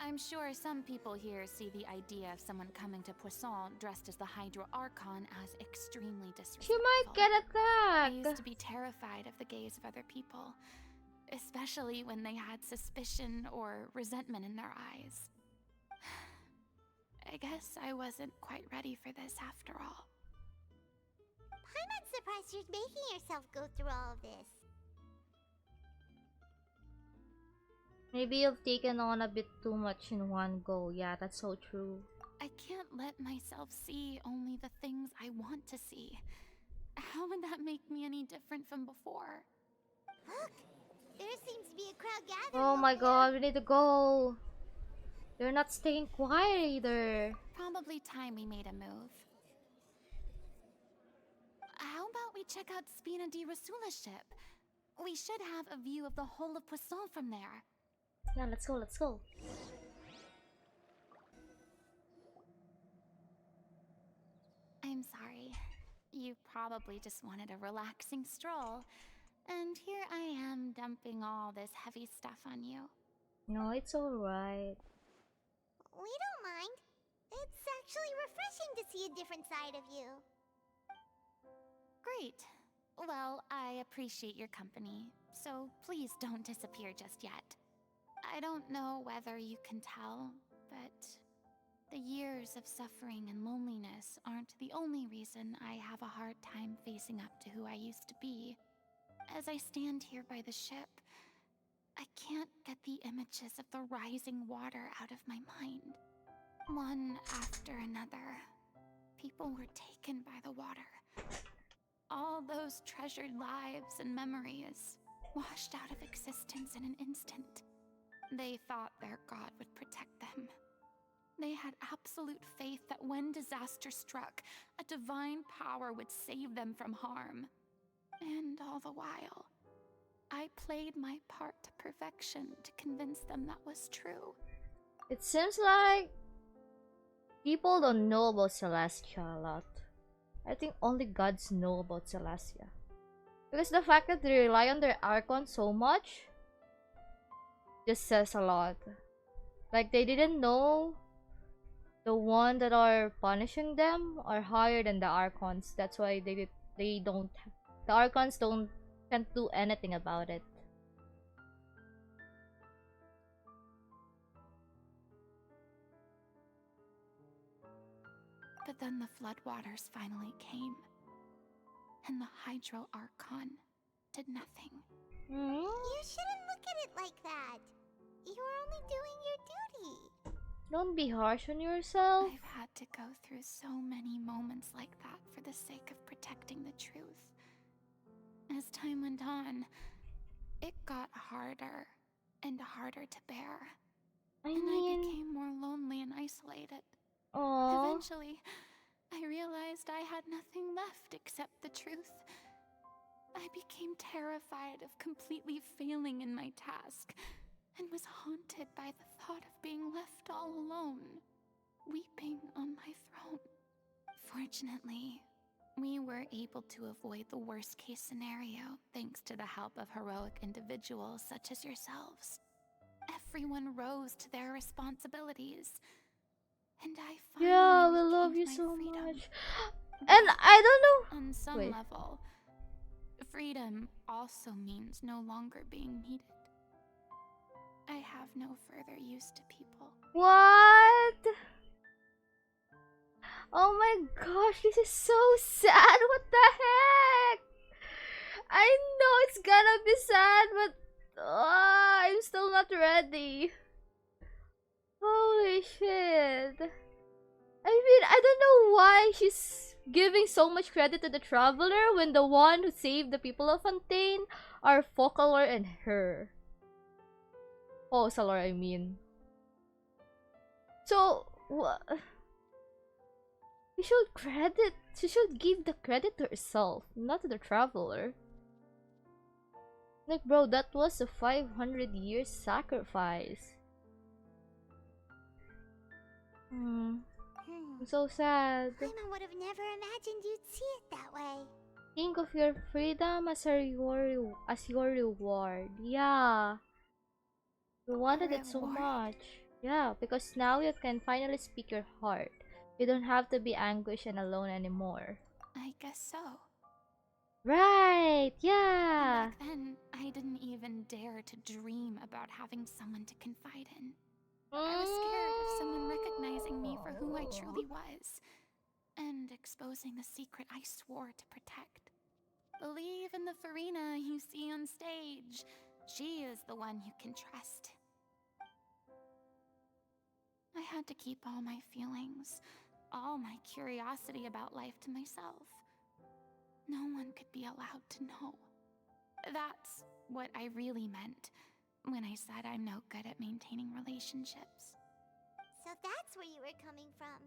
S9: I'm sure some people here see the idea of someone coming to Poisson dressed as the Hydro Archon as extremely disrespectful.
S1: She might get
S9: I
S1: attacked.
S9: used to be terrified of the gaze of other people, especially when they had suspicion or resentment in their eyes. I guess I wasn't quite ready for this after all.
S2: I'm not surprised you're making yourself go through all of this.
S1: Maybe you've taken on a bit too much in one go. Yeah, that's so true.
S9: I can't let myself see only the things I want to see. How would that make me any different from before?
S2: Look! There seems to be a crowd gathering.
S1: Oh my
S2: over
S1: god, we need to go. They're not staying quiet either.
S9: Probably time we made a move. How about we check out Spina di Rasula's ship? We should have a view of the whole of Poisson from there.
S1: Yeah, let's go, let's go.
S9: I'm sorry. You probably just wanted a relaxing stroll. And here I am dumping all this heavy stuff on you.
S1: No, it's alright.
S2: We don't mind. It's actually refreshing to see a different side of you.
S9: Great. Well, I appreciate your company, so please don't disappear just yet. I don't know whether you can tell, but the years of suffering and loneliness aren't the only reason I have a hard time facing up to who I used to be. As I stand here by the ship, I can't get the images of the rising water out of my mind. One after another, people were taken by the water. All those treasured lives and memories washed out of existence in an instant. They thought their god would protect them. They had absolute faith that when disaster struck, a divine power would save them from harm. And all the while, I played my part to perfection to convince them that was true.
S1: It seems like people don't know about Celestia a lot. I think only gods know about Celestia. Because the fact that they rely on their Archon so much just says a lot. Like they didn't know the one that are punishing them are higher than the Archons. That's why they don't, the Archons can't do anything about it.
S9: But then the floodwaters finally came, and the Hydro Archon did nothing.
S2: You shouldn't look at it like that. You were only doing your duty.
S1: Don't be harsh on yourself.
S9: I've had to go through so many moments like that for the sake of protecting the truth. As time went on, it got harder and harder to bear. I became more lonely and isolated.
S1: Aww.
S9: Eventually, I realized I had nothing left except the truth. I became terrified of completely failing in my task, and was haunted by the thought of being left all alone, weeping on my throne. Fortunately, we were able to avoid the worst-case scenario thanks to the help of heroic individuals such as yourselves. Everyone rose to their responsibilities, and I finally
S1: We love
S9: regained
S1: you
S9: my
S1: so
S9: freedom.
S1: much. And I don't know.
S9: On some
S1: Wait.
S9: level, freedom also means no longer being needed. I have no further use to people.
S1: What? Oh my gosh, this is so sad. What the heck? I know it's gonna be sad, but I'm still not ready. Holy shit. I mean, I don't know why she's giving so much credit to the Traveler when the one who saved the people of Fontaine are Focalor and her. Oh, Salor, I mean. So, what? She should give the credit to herself, not to the traveler. Like, bro, that was a 500 years sacrifice. I'm so sad.
S2: Paimon would have never imagined you'd see it that way.
S1: Think of your freedom as your reward. Yeah. You wanted it so much. Yeah, because now you can finally speak your heart. You don't have to be anguished and alone anymore.
S9: I guess so.
S1: Right, yeah.
S9: Back then, I didn't even dare to dream about having someone to confide in. I was scared of someone recognizing me for who I truly was, and exposing the secret I swore to protect. Believe in the Furina you see on stage. She is the one you can trust. I had to keep all my feelings, all my curiosity about life to myself. No one could be allowed to know. That's what I really meant when I said I'm no good at maintaining relationships.
S2: So that's where you were coming from.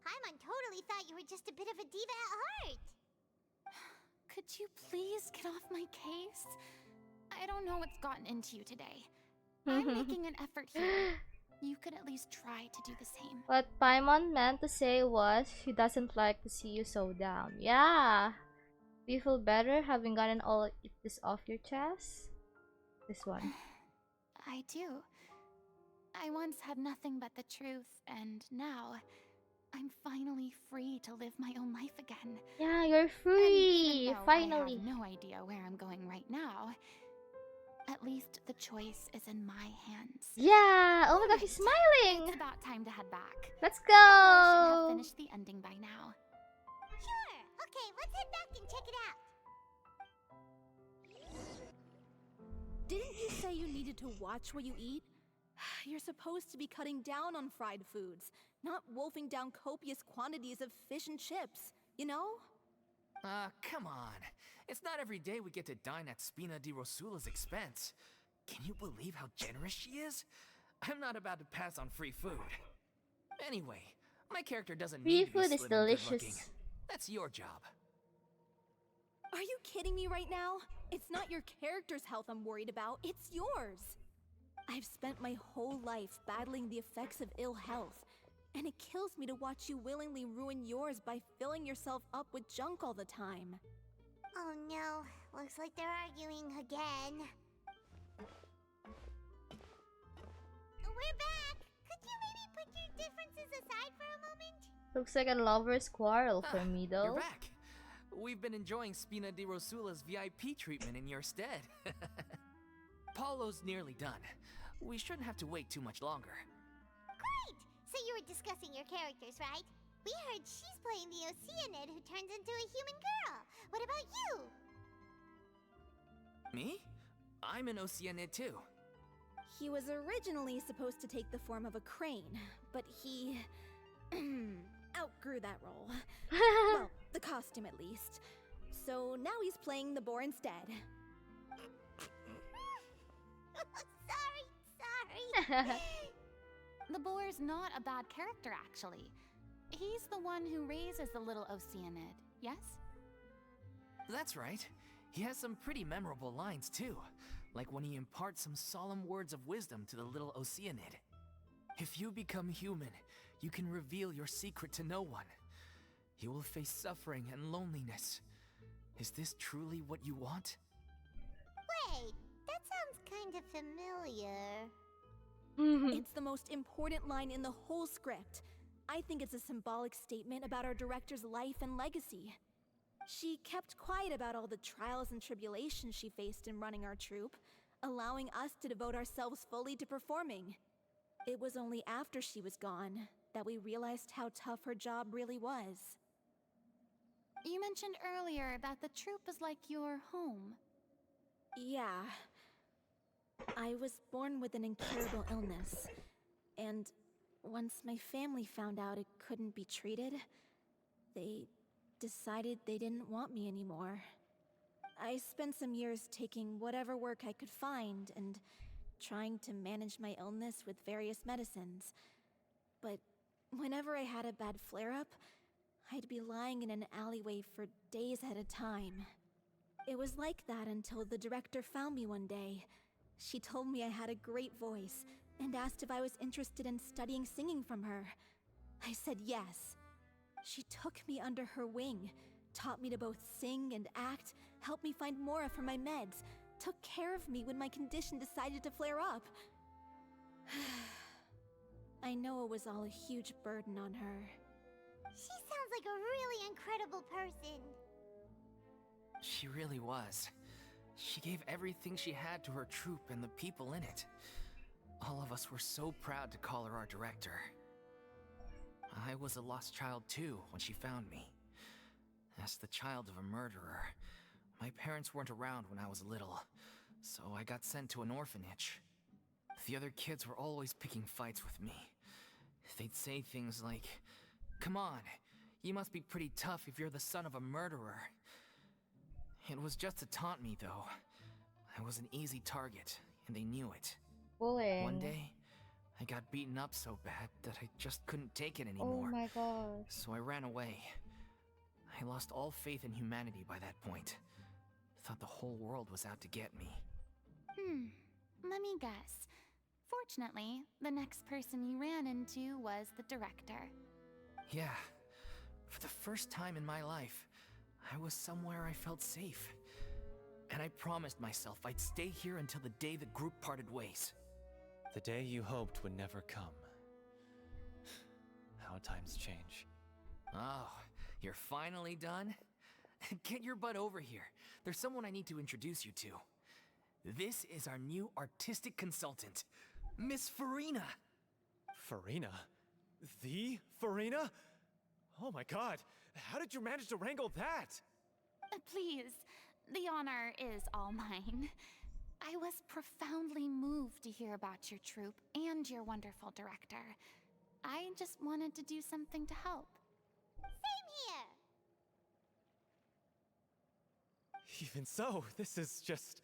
S2: Paimon totally thought you were just a bit of a diva at heart.
S9: Could you please get off my case? I don't know what's gotten into you today. I'm making an effort here. You could at least try to do the same.
S1: What Paimon meant to say was she doesn't like to see you so down. Yeah. Do you feel better having gotten all this off your chest? This one.
S9: I do. I once had nothing but the truth, and now I'm finally free to live my own life again.
S1: Yeah, you're free. Finally.
S9: I have no idea where I'm going right now. At least the choice is in my hands.
S1: Yeah. Oh my gosh, she's smiling.
S9: It's about time to head back.
S1: Let's
S9: I should
S1: go.
S9: have finished the ending by now.
S2: Sure. Okay, let's head back and check it out.
S6: Didn't you say you needed to watch what you eat? You're supposed to be cutting down on fried foods, not wolfing down copious quantities of fish and chips, you know?
S4: Come on. It's not every day we get to dine at Spina di Rosula's expense. Can you believe how generous she is? I'm not about to pass on free food. Anyway, my character doesn't
S1: Free
S4: need to be
S1: food is
S4: slim and good-looking.
S1: delicious.
S4: That's your job.
S6: Are you kidding me right now? It's not your character's health I'm worried about, it's yours. I've spent my whole life battling the effects of ill health, and it kills me to watch you willingly ruin yours by filling yourself up with junk all the time.
S2: Oh no, looks like they're arguing again. We're back! Could you maybe put your differences aside for a moment?
S1: Looks like a lover's quarrel for me though.
S4: You're back. We've been enjoying Spina di Rosula's VIP treatment in your stead. Paulo's nearly done. We shouldn't have to wait too much longer.
S2: Great! So you were discussing your characters, right? We heard she's playing the Oceanid who turns into a human girl. What about you?
S4: Me? I'm an Oceanid too.
S6: He was originally supposed to take the form of a crane, but he outgrew that role. Well, the costume at least. So now he's playing the boar instead.
S2: Sorry.
S9: The boar's not a bad character, actually. He's the one who raises the little Oceanid, yes?
S4: That's right. He has some pretty memorable lines too, like when he imparts some solemn words of wisdom to the little Oceanid. If you become human, you can reveal your secret to no one. You will face suffering and loneliness. Is this truly what you want?
S2: Wait, that sounds kind of familiar.
S6: It's the most important line in the whole script. I think it's a symbolic statement about our director's life and legacy. She kept quiet about all the trials and tribulations she faced in running our troupe, allowing us to devote ourselves fully to performing. It was only after she was gone that we realized how tough her job really was.
S9: You mentioned earlier that the troupe is like your home.
S6: Yeah. I was born with an incurable illness, and once my family found out it couldn't be treated, they decided they didn't want me anymore. I spent some years taking whatever work I could find and trying to manage my illness with various medicines. But whenever I had a bad flare-up, I'd be lying in an alleyway for days at a time. It was like that until the director found me one day. She told me I had a great voice and asked if I was interested in studying singing from her. I said yes. She took me under her wing, taught me to both sing and act, helped me find Mora for my meds, took care of me when my condition decided to flare up. I know it was all a huge burden on her.
S2: She sounds like a really incredible person.
S4: She really was. She gave everything she had to her troupe and the people in it. All of us were so proud to call her our director. I was a lost child too when she found me. As the child of a murderer, my parents weren't around when I was little, so I got sent to an orphanage. The other kids were always picking fights with me. They'd say things like, "Come on, you must be pretty tough if you're the son of a murderer." It was just to taunt me, though. I was an easy target, and they knew it.
S1: Bullying.
S4: One day, I got beaten up so bad that I just couldn't take it
S1: Oh
S4: anymore.
S1: my gosh.
S4: So I ran away. I lost all faith in humanity by that point. Thought the whole world was out to get me.
S9: Let me guess. Fortunately, the next person you ran into was the director.
S4: Yeah. For the first time in my life, I was somewhere I felt safe. And I promised myself I'd stay here until the day the group parted ways.
S10: The day you hoped would never come. How times change.
S4: Oh, you're finally done? Get your butt over here. There's someone I need to introduce you to. This is our new artistic consultant, Miss Furina.
S10: Furina? The Furina? Oh my god, how did you manage to wrangle that?
S9: Please, the honor is all mine. I was profoundly moved to hear about your troupe and your wonderful director. I just wanted to do something to help.
S2: Same here.
S10: Even so, this is just...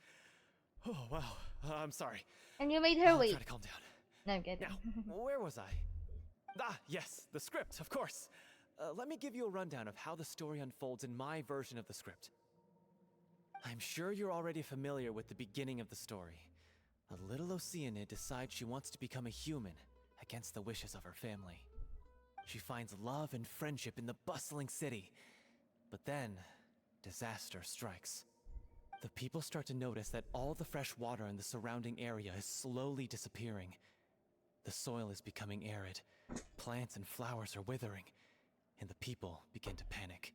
S10: Oh, wow. I'm sorry.
S1: And you made her
S10: I'll
S1: wait.
S10: try to calm down.
S1: No, I'm kidding.
S10: Now, where was I? Ah, yes, the script, of course. Let me give you a rundown of how the story unfolds in my version of the script. I'm sure you're already familiar with the beginning of the story. A little Oceanid decides she wants to become a human, against the wishes of her family. She finds love and friendship in the bustling city. But then, disaster strikes. The people start to notice that all the fresh water in the surrounding area is slowly disappearing. The soil is becoming arid, plants and flowers are withering, and the people begin to panic.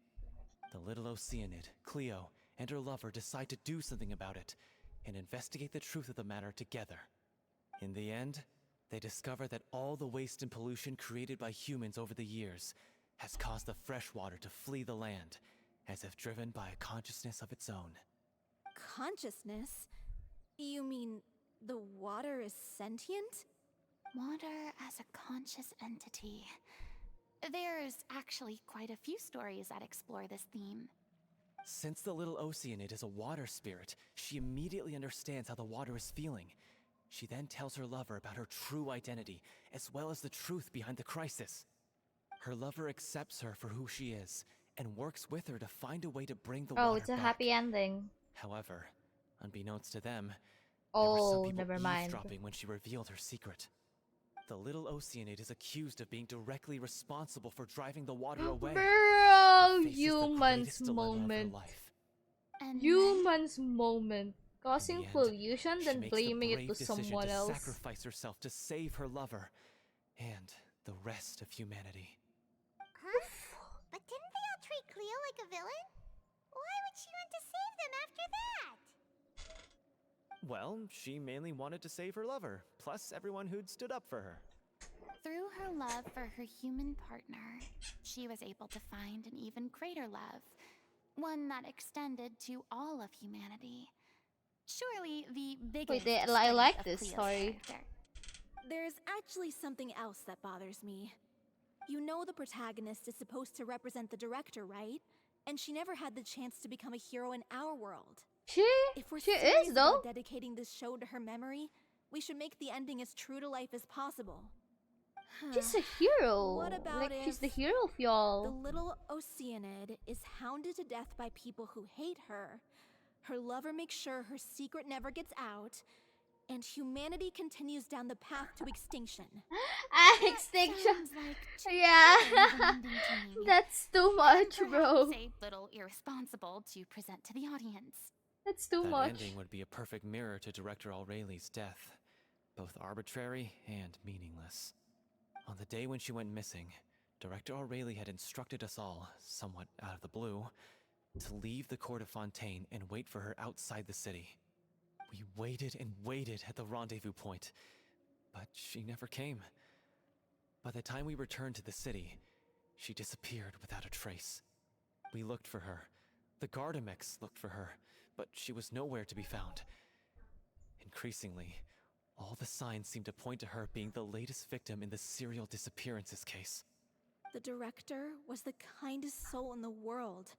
S10: The little Oceanid, Cleo, and her lover decide to do something about it, and investigate the truth of the matter together. In the end, they discover that all the waste and pollution created by humans over the years has caused the fresh water to flee the land, as if driven by a consciousness of its own.
S6: Consciousness? You mean the water is sentient?
S9: Water as a conscious entity. There's actually quite a few stories that explore this theme.
S10: Since the little Oceanid is a water spirit, she immediately understands how the water is feeling. She then tells her lover about her true identity, as well as the truth behind the crisis. Her lover accepts her for who she is, and works with her to find a way to bring the water
S1: Oh, it's a
S10: back.
S1: happy ending.
S10: However, unbeknownst to them, there were some
S1: Oh,
S10: people
S1: never mind.
S10: eavesdropping when she revealed her secret. The little Oceanid is accused of being directly responsible for driving the water away.
S1: Bro,
S10: Faces the
S1: humans
S10: greatest dilemma of her
S1: moment.
S10: life.
S9: And
S1: Humans moment.
S10: In
S1: Causing
S10: the end,
S1: pollution,
S10: she
S1: then
S10: makes the
S1: blaming it
S10: brave
S1: to
S10: decision
S1: someone
S10: to
S1: else.
S10: sacrifice herself to save her lover and the rest of humanity.
S2: Huh? But didn't they all treat Cleo like a villain? Why would she want to save them after that?
S10: Well, she mainly wanted to save her lover, plus everyone who'd stood up for her.
S9: through her love for her human partner, she was able to find an even greater love, one that extended to all of humanity. Surely the biggest
S1: I
S9: strength
S1: like
S9: of
S1: this
S9: Cleo's
S1: story.
S9: character.
S6: There's actually something else that bothers me. You know the protagonist is supposed to represent the director, right? And she never had the chance to become a hero in our world.
S1: She
S6: If we're
S1: is
S6: serious
S1: though.
S6: about dedicating this show to her memory, We should make the ending as true to life as possible.
S1: She's a hero.
S6: What about
S1: like, she's the
S6: if
S1: hero of
S6: the
S1: y'all.
S6: little Oceanid is hounded to death by people who hate her, her lover makes sure her secret never gets out, and humanity continues down the path to extinction.
S1: Extinction.
S9: Sounds like too
S1: Yeah.
S9: silly of an ending to me.
S1: That's too much, bro.
S9: Perhaps a little irresponsible to present to the audience.
S1: That's too
S10: That
S1: much.
S10: ending would be a perfect mirror to Director Aureli's death, both arbitrary and meaningless. On the day when she went missing, Director Aureli had instructed us all, somewhat out of the blue, to leave the court of Fontaine and wait for her outside the city. We waited and waited at the rendezvous point, but she never came. By the time we returned to the city, she disappeared without a trace. We looked for her. The Gardamex looked for her, but she was nowhere to be found. Increasingly, all the signs seemed to point to her being the latest victim in the serial disappearances case.
S6: The director was the kindest soul in the world,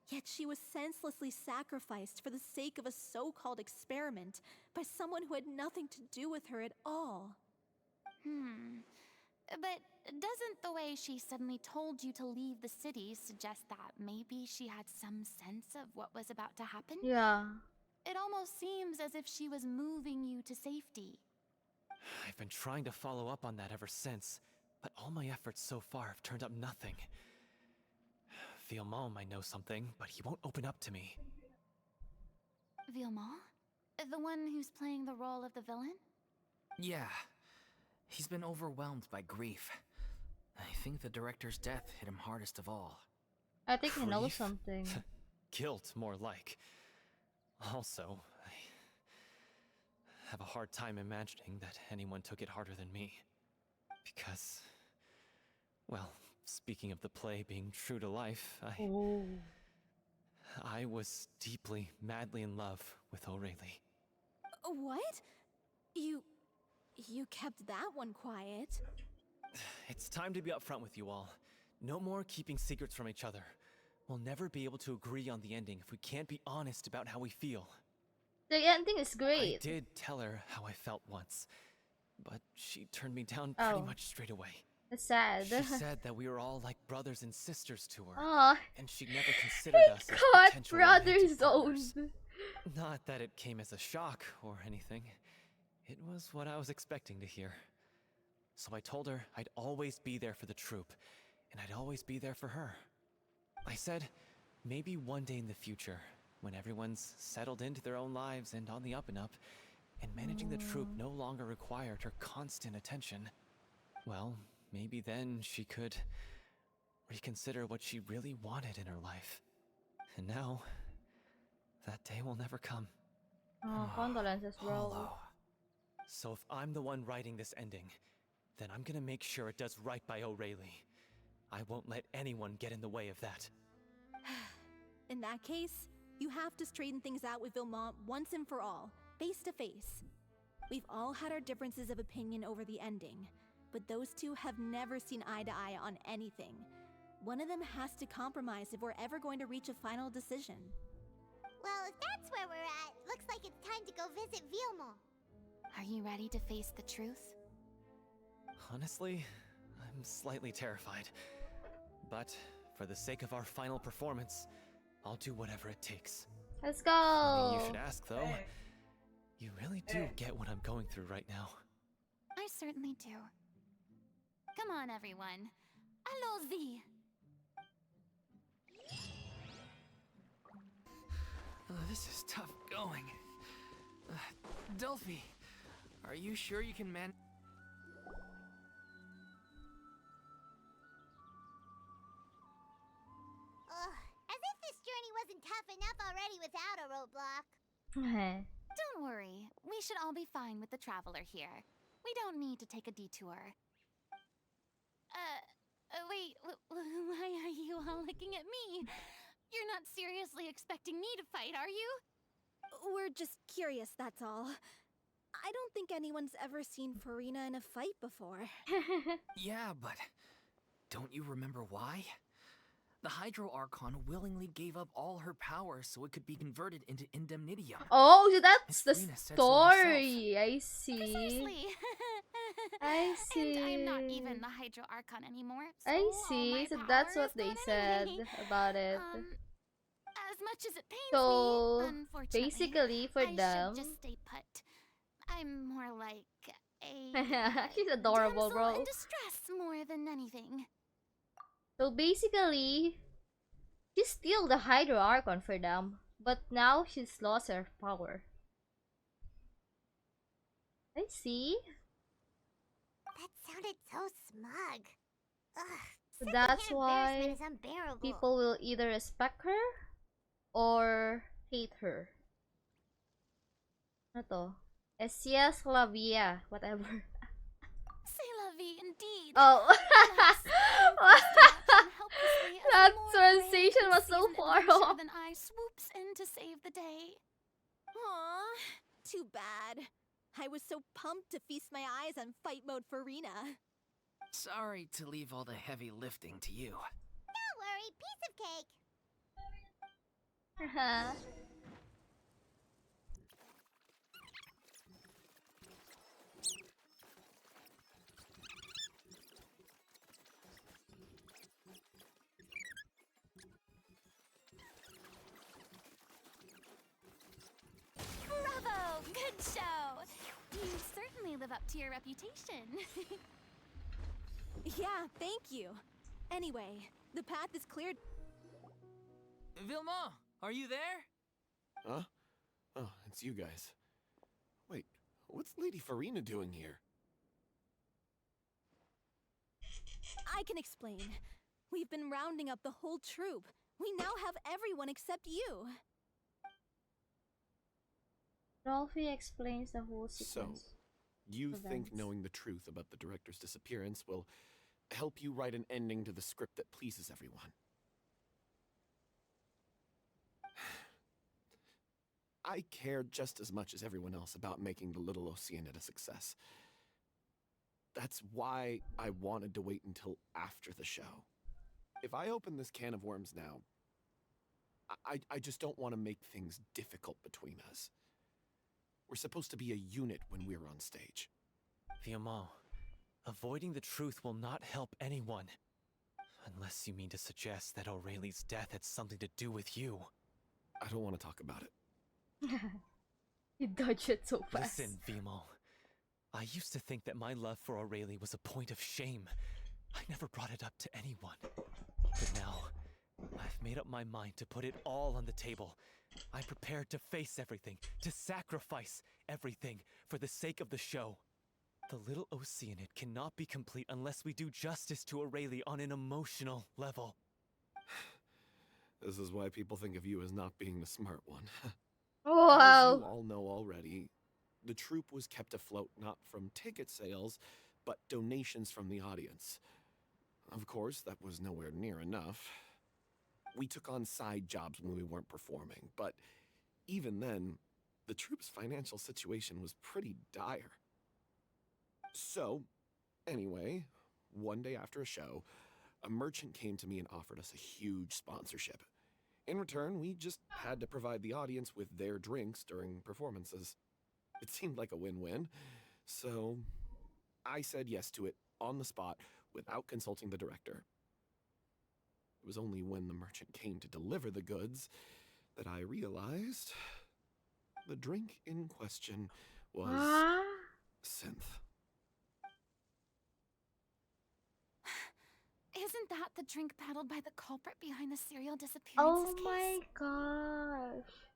S6: yet she was senselessly sacrificed for the sake of a so-called experiment by someone who had nothing to do with her at all.
S9: But doesn't the way she suddenly told you to leave the city suggest that maybe she had some sense of what was about to happen?
S1: Yeah.
S9: It almost seems as if she was moving you to safety.
S10: I've been trying to follow up on that ever since, but all my efforts so far have turned up nothing. Villemont might know something, but he won't open up to me.
S9: Villemont? The one who's playing the role of the villain?
S4: Yeah. He's been overwhelmed by grief. I think the director's death hit him hardest of all.
S1: I think I know
S10: Grief?
S1: something.
S10: Guilt, more like. Also, I have a hard time imagining that anyone took it harder than me. Because, well, speaking of the play being true to life,
S1: Oh.
S10: I was deeply, madly in love with Aureli.
S6: What? You kept that one quiet.
S10: It's time to be upfront with you all. No more keeping secrets from each other. We'll never be able to agree on the ending if we can't be honest about how we feel.
S1: The ending is
S10: I
S1: great.
S10: did tell her how I felt once, but she turned me down pretty
S1: Oh.
S10: much straight away.
S1: It's sad.
S10: She said that we were all like brothers and sisters to her,
S1: Aw.
S10: and she'd never considered us as
S1: God,
S10: potential romantic
S1: brother
S10: partners.
S1: zoned.
S10: Not that it came as a shock or anything. It was what I was expecting to hear. So I told her I'd always be there for the troupe, and I'd always be there for her. I said, maybe one day in the future, when everyone's settled into their own lives and on the up and up, and managing the troupe no longer required her constant attention, well, maybe then she could reconsider what she really wanted in her life. And now, that day will never come.
S1: Oh, condolences, bro.
S4: Hollow.
S10: So if I'm the one writing this ending, then I'm gonna make sure it does right by Aureli. I won't let anyone get in the way of that.
S6: In that case, you have to straighten things out with Villemont once and for all, face to face. We've all had our differences of opinion over the ending, but those two have never seen eye to eye on anything. One of them has to compromise if we're ever going to reach a final decision.
S2: Well, if that's where we're at, looks like it's time to go visit Villemont.
S9: Are you ready to face the truth?
S10: Honestly, I'm slightly terrified. But for the sake of our final performance, I'll do whatever it takes.
S1: Let's
S10: Funny
S1: go.
S10: you should ask, though. You really do get what I'm going through right now.
S9: I certainly do. Come on, everyone. Allons-y!
S4: This is tough going. Delphi, are you sure you can man?
S2: Ugh, as if this journey wasn't tough enough already without a roadblock.
S9: Don't worry. We should all be fine with the traveler here. We don't need to take a detour. Wait, why are you all looking at me? You're not seriously expecting me to fight, are you?
S6: We're just curious, that's all. I don't think anyone's ever seen Furina in a fight before.
S4: Yeah, but don't you remember why? The Hydro Archon willingly gave up all her power so it could be converted into indemnitium.
S1: Oh, so that's
S4: Miss
S1: the
S4: Furina said so herself.
S1: story. I see.
S9: Precisely.
S1: I
S9: And I'm not
S1: see.
S9: even the Hydro Archon anymore, so
S1: I
S9: all
S1: see.
S9: my
S1: So
S9: power
S1: that's
S9: is
S1: what they
S9: gone
S1: said
S9: anyway.
S1: about it.
S9: As much as it pains
S1: So
S9: me, unfortunately,
S1: basically, for
S9: I should
S1: them,
S9: just stay put. I'm more like a
S1: she's adorable,
S9: damsel in
S1: bro.
S9: distress more than anything.
S1: So basically, she's still the Hydro Archon for them, but now she's lost her power. I see.
S2: That sounded so smug. Ugh,
S1: So
S2: secondhand
S1: that's why
S2: embarrassment is unbearable.
S1: people will either respect her or hate her. Ano to? Esias la via, whatever.
S9: C'est la vie indeed.
S1: Oh.
S9: Alas, I'm forced to watch helplessly as
S1: That
S9: a more
S1: translation
S9: brave
S1: was so
S9: seasoned
S1: far
S9: adventurer
S1: off.
S9: than I swoops in to save the day.
S6: Aw, too bad. I was so pumped to feast my eyes on fight mode Furina.
S4: Sorry to leave all the heavy lifting to you.
S2: Don't worry, piece of cake.
S9: Bravo! Good show! You certainly live up to your reputation.
S6: Yeah, thank you. Anyway, the path is cleared.
S7: Vilma, are you there?
S11: Huh? Oh, it's you guys. Wait, what's Lady Furina doing here?
S6: I can explain. We've been rounding up the whole troop. We now have everyone except you.
S1: Rolfie explains the whole sequence.
S11: So, you
S1: of
S11: think
S1: events.
S11: knowing the truth about the director's disappearance will help you write an ending to the script that pleases everyone? I care just as much as everyone else about making the Little Oceanid a success. That's why I wanted to wait until after the show. If I open this can of worms now, I just don't want to make things difficult between us. We're supposed to be a unit when we're on stage.
S10: Vilma, avoiding the truth will not help anyone. Unless you mean to suggest that Aurelie's death had something to do with you.
S11: I don't want to talk about it.
S1: You dodge it so fast.
S10: Listen, Vimo. I used to think that my love for Aurelie was a point of shame. I never brought it up to anyone. But now, I've made up my mind to put it all on the table. I'm prepared to face everything, to sacrifice everything for the sake of the show. The Little Oceanid cannot be complete unless we do justice to Aurelie on an emotional level.
S11: This is why people think of you as not being the smart one. As
S1: Wow.
S11: you all know already, the troupe was kept afloat not from ticket sales, but donations from the audience. Of course, that was nowhere near enough. We took on side jobs when we weren't performing, but even then, the troupe's financial situation was pretty dire. So, anyway, one day after a show, a merchant came to me and offered us a huge sponsorship. In return, we just had to provide the audience with their drinks during performances. It seemed like a win-win, so I said yes to it on the spot without consulting the director. It was only when the merchant came to deliver the goods that I realized the drink in question was synth.
S9: Isn't that the drink paddled by the culprit behind the serial disappearances
S1: Oh
S9: case?
S1: my gosh.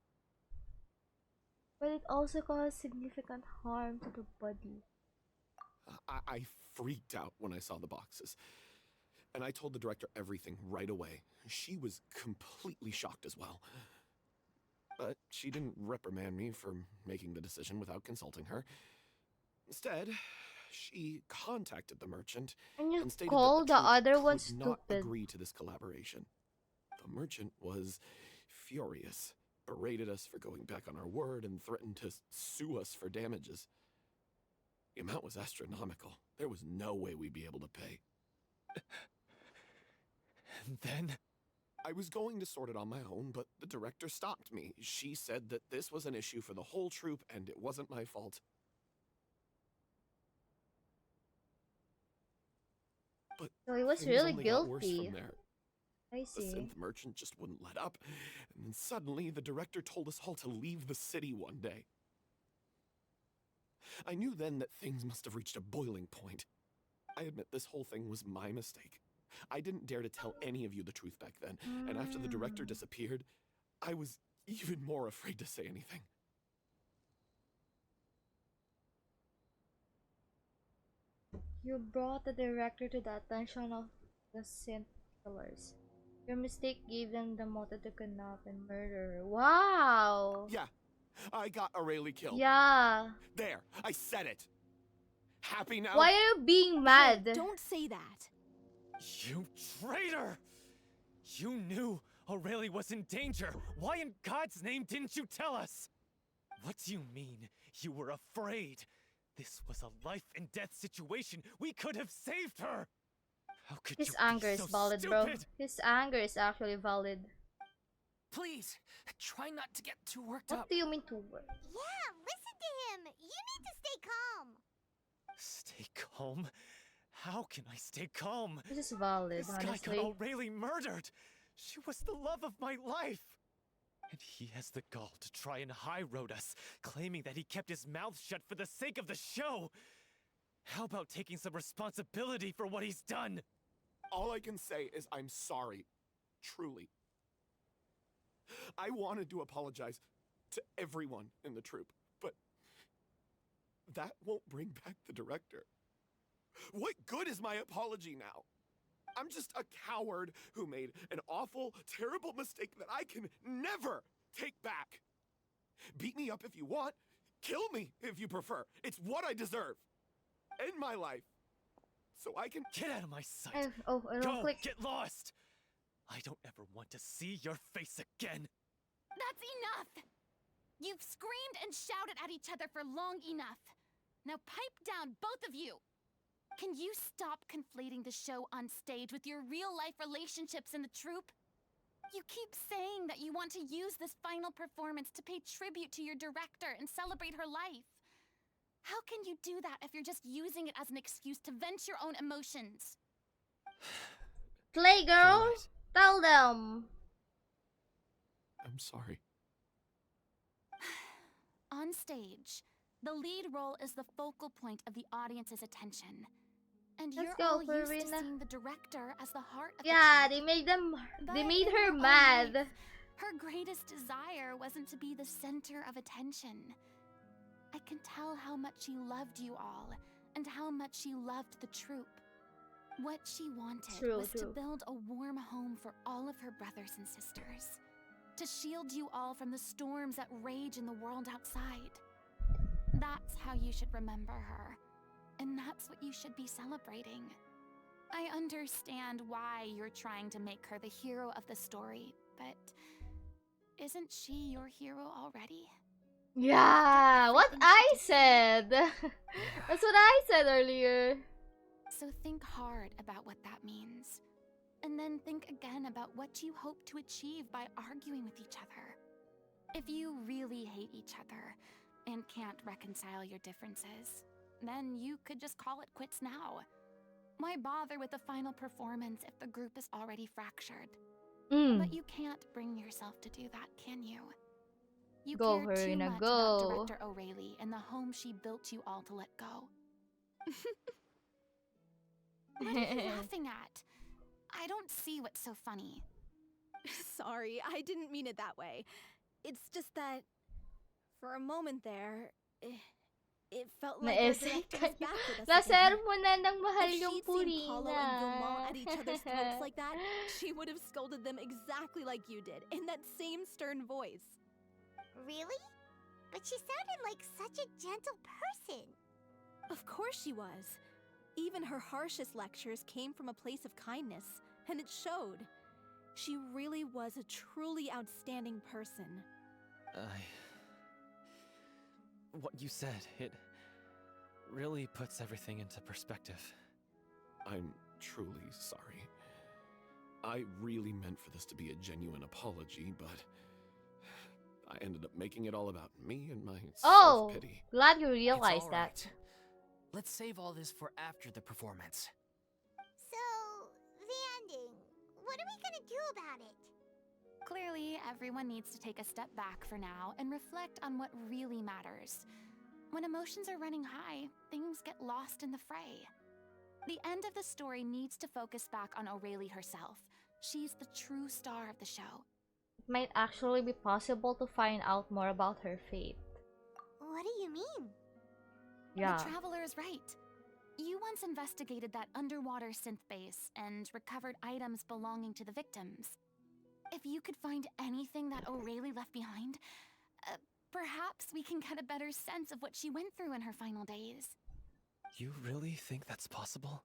S1: But it also caused significant harm to the body.
S11: I freaked out when I saw the boxes. And I told the director everything right away. She was completely shocked as well. But she didn't reprimand me for making the decision without consulting her. Instead, she contacted the merchant
S1: And you
S11: and stated
S1: call
S11: that
S1: the
S11: the troupe
S1: other one
S11: could not
S1: stupid.
S11: agree to this collaboration. The merchant was furious, berated us for going back on our word, and threatened to sue us for damages. The amount was astronomical. There was no way we'd be able to pay.
S10: And then,
S11: I was going to sort it on my own, but the director stopped me. She said that this was an issue for the whole troupe and it wasn't my fault. But
S1: So he was
S11: things
S1: really
S11: only got worse
S1: guilty.
S11: from there.
S1: I
S11: The
S1: see.
S11: synth merchant just wouldn't let up, and then suddenly the director told us all to leave the city one day. I knew then that things must have reached a boiling point. I admit this whole thing was my mistake. I didn't dare to tell any of you the truth back then, and after the director disappeared, I was even more afraid to say anything.
S1: You brought the director to the attention of the synth killers. Your mistake gave them the motive to kidnap and murder her. Wow!
S11: Yeah, I got Aurelie killed.
S1: Yeah.
S11: There, I said it. Happy now?
S1: Why are you being mad?
S6: Hey, don't say that.
S10: You traitor! You knew Aurelie was in danger. Why in God's name didn't you tell us? What do you mean, you were afraid? This was a life and death situation. We could have saved her. How could
S1: His
S10: you
S1: anger
S10: be
S1: is
S10: so
S1: valid,
S10: stupid?
S1: bro. His anger is actually valid.
S4: Please, try not to get too worked
S1: What
S4: up.
S1: do you mean to work?
S2: Yeah, listen to him. You need to stay calm.
S10: Stay calm? How can I stay calm?
S1: This is valid,
S10: This guy
S1: honestly.
S10: got Aurelie murdered. She was the love of my life. And he has the gall to try and high road us, claiming that he kept his mouth shut for the sake of the show. How about taking some responsibility for what he's done?
S11: All I can say is I'm sorry. Truly. I wanted to apologize to everyone in the troupe, but that won't bring back the director. What good is my apology now? I'm just a coward who made an awful, terrible mistake that I can never take back. Beat me up if you want. Kill me if you prefer. It's what I deserve. End my life. So I can...
S10: Get out of my sight.
S1: I don't
S10: Go,
S1: click.
S10: get lost. I don't ever want to see your face again.
S9: That's enough! You've screamed and shouted at each other for long enough. Now pipe down, both of you! Can you stop conflating the show on stage with your real-life relationships in the troupe? You keep saying that you want to use this final performance to pay tribute to your director and celebrate her life. How can you do that if you're just using it as an excuse to vent your own emotions?
S1: Play, girl.
S10: You're right.
S1: Tell them.
S11: I'm sorry.
S9: On stage, the lead role is the focal point of the audience's attention. And
S1: Let's
S9: you're
S1: go,
S9: all used to
S1: Furina.
S9: seeing the director as the heart of
S1: Yeah,
S9: the
S1: they
S9: troupe.
S1: they
S9: But
S1: made
S9: in
S1: her
S9: her own
S1: mad.
S9: life, her greatest desire wasn't to be the center of attention. I can tell how much she loved you all, and how much she loved the troupe. What she wanted was to build a warm home for all of her brothers and sisters. To shield you all from the storms that rage in the world outside. That's how you should remember her. And that's what you should be celebrating. I understand why you're trying to make her the hero of the story, but isn't she your hero already?
S1: Yeah, what I said. That's what I said earlier.
S9: So think hard about what that means. And then think again about what you hope to achieve by arguing with each other. If you really hate each other and can't reconcile your differences, then you could just call it quits now. Why bother with the final performance if the group is already fractured? But you can't bring yourself to do that, can you? You
S1: Go,
S9: care too
S1: Furina,
S9: much
S1: go.
S9: about Director Aurelie and the home she built you all to let go. What are you laughing at? I don't see what's so funny.
S6: Sorry, I didn't mean it that way. It's just that for a moment there, it felt like our
S1: Na-essay
S6: director
S1: ka
S6: was back with us again.
S1: Nasermonan ng mahal
S6: If
S1: yung
S6: she'd seen Paulo and Vilmont
S1: Purina.
S6: at each other's throats like that, she would have scolded them exactly like you did, in that same stern voice.
S2: Really? But she sounded like such a gentle person.
S6: Of course she was. Even her harshest lectures came from a place of kindness, and it showed. She really was a truly outstanding person.
S10: What you said, it really puts everything into perspective.
S11: I'm truly sorry. I really meant for this to be a genuine apology, but I ended up making it all about me and my
S1: Oh,
S11: self-pity.
S1: glad you
S4: It's
S1: realized
S4: all
S1: that.
S4: right. Let's save all this for after the performance.
S2: So, the ending. What are we gonna do about it?
S9: Clearly, everyone needs to take a step back for now and reflect on what really matters. When emotions are running high, things get lost in the fray. The end of the story needs to focus back on O'Reilly herself. She's the true star of the show.
S1: It might actually be possible to find out more about her fate.
S2: What do you mean?
S1: Yeah.
S9: The Traveler is right. You once investigated that underwater synth base and recovered items belonging to the victims. If you could find anything that O'Reilly left behind, perhaps we can get a better sense of what she went through in her final days.
S10: You really think that's possible?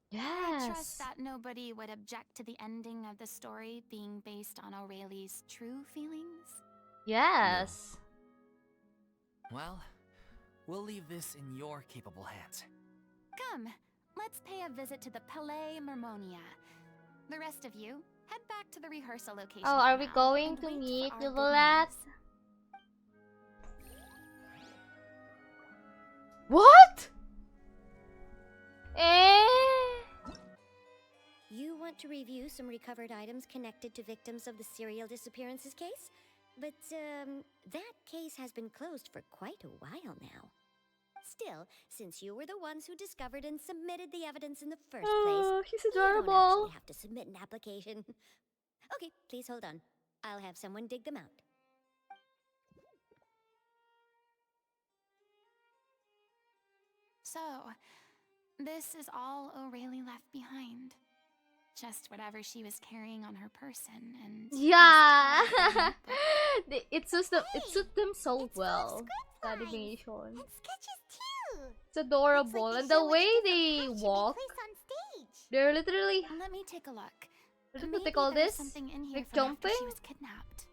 S1: Yes.
S9: I trust that nobody would object to the ending of the story being based on O'Reilly's true feelings.
S1: Yes.
S4: Well, we'll leave this in your capable hands.
S9: Come, let's pay a visit to the Palais Mermonia. The rest of you, head back to the rehearsal location.
S1: Oh, are
S9: for
S1: we
S9: now
S1: going
S9: and
S1: to
S9: wait for
S1: meet
S9: our
S1: the
S9: good
S1: Bullet?
S9: news.
S1: What? Eh?
S12: You want to review some recovered items connected to victims of the serial disappearances case? But, that case has been closed for quite a while now. Still, since you were the ones who discovered and submitted the evidence in the first place,
S1: Oh, he's
S12: you don't
S1: adorable.
S12: actually have to submit an application. Okay, please hold on. I'll have someone dig them out.
S9: So, this is all O'Reilly left behind. Just whatever she was carrying on her person and
S1: Yeah.
S9: this tag in her book.
S1: It suits them. It suits them so
S2: It's
S1: well.
S2: full of script
S1: The
S2: lines.
S1: animation.
S2: And sketches too.
S1: It's adorable,
S2: Looks like
S1: and
S2: they
S1: the
S2: show
S1: way
S2: what
S1: they
S2: different parts should be
S1: walk,
S2: placed on stage.
S1: they're literally.
S9: Let me take a look.
S1: What do
S9: Maybe
S1: they call
S9: there's
S1: this?
S9: something in here
S1: Like
S9: from after
S1: jumping?
S9: she was kidnapped.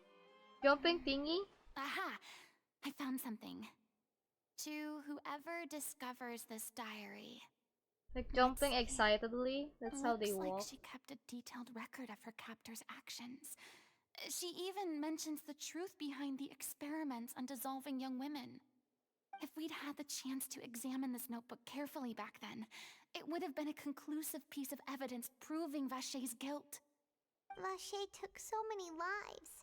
S1: Jumping thingy.
S9: Aha! I found something. To whoever discovers this diary.
S1: Like jumping
S9: see.
S1: excitedly. That's how they
S9: Looks like
S1: walk.
S9: she kept a detailed record of her captor's actions. She even mentions the truth behind the experiments on dissolving young women. If we'd had the chance to examine this notebook carefully back then, it would have been a conclusive piece of evidence proving Vachey's guilt.
S2: Vachey took so many lives.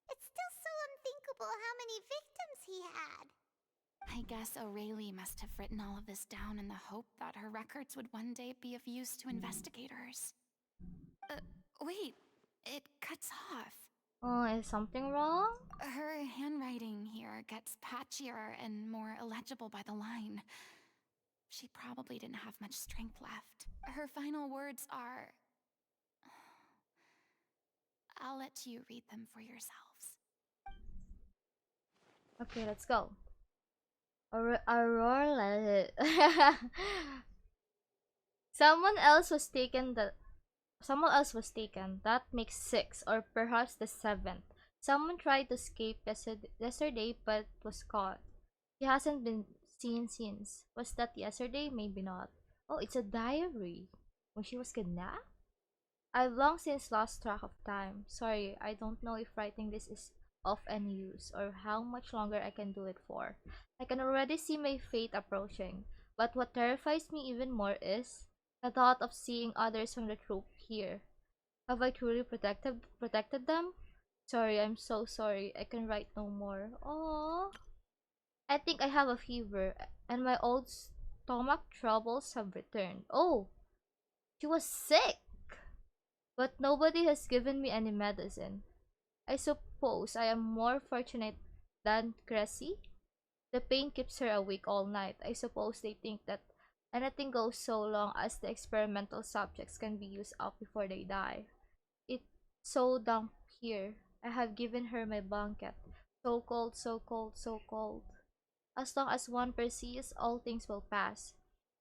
S2: It's still so unthinkable how many victims he had.
S9: I guess O'Reilly must have written all of this down in the hope that her records would one day be of use to investigators. Wait, it cuts off.
S1: Oh, is something wrong?
S9: Her handwriting here gets patchier and more illegible by the line. She probably didn't have much strength left. Her final words are... I'll let you read them for yourselves.
S1: Okay, let's go. Aurora. Someone else was taken. Someone else was taken. That makes 6, or perhaps the 7th. Someone tried to escape yesterday, but was caught. He hasn't been seen since. Was that yesterday? Maybe not. Oh, it's a diary. When she was kidnapped? I've long since lost track of time. Sorry, I don't know if writing this is of any use, or how much longer I can do it for. I can already see my fate approaching, but what terrifies me even more is the thought of seeing others from the troop here. Have I truly protected them? Sorry, I'm so sorry. I can write no more. Aww. I think I have a fever, and my old stomach troubles have returned. Oh, she was sick, but nobody has given me any medicine. I suppose I am more fortunate than Cressy. The pain keeps her awake all night. I suppose they think that anything goes so long as the experimental subjects can be used up before they die. It's so damp here. I have given her my blanket. So cold, so cold, so cold. As long as one persists, all things will pass.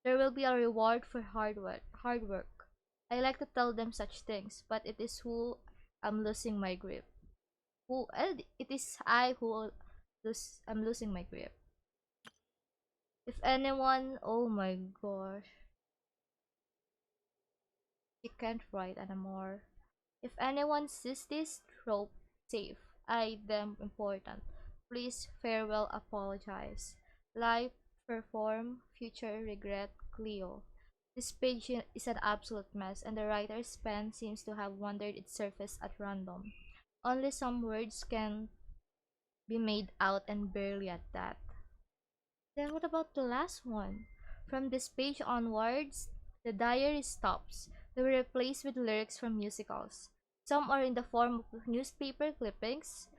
S1: There will be a reward for hard work. I like to tell them such things, but it is who I'm losing my grip. It is I who I'm losing my grip. If anyone, oh my gosh, she can't write anymore. If anyone sees this trope safe, I them important. Please farewell apologize. Life perform, future regret, Cleo. This page is an absolute mess, and the writer's pen seems to have wandered its surface at random. Only some words can be made out, and barely at that. Then what about the last one? From this page onwards, the diary stops. They were replaced with lyrics from musicals. Some are in the form of newspaper clippings,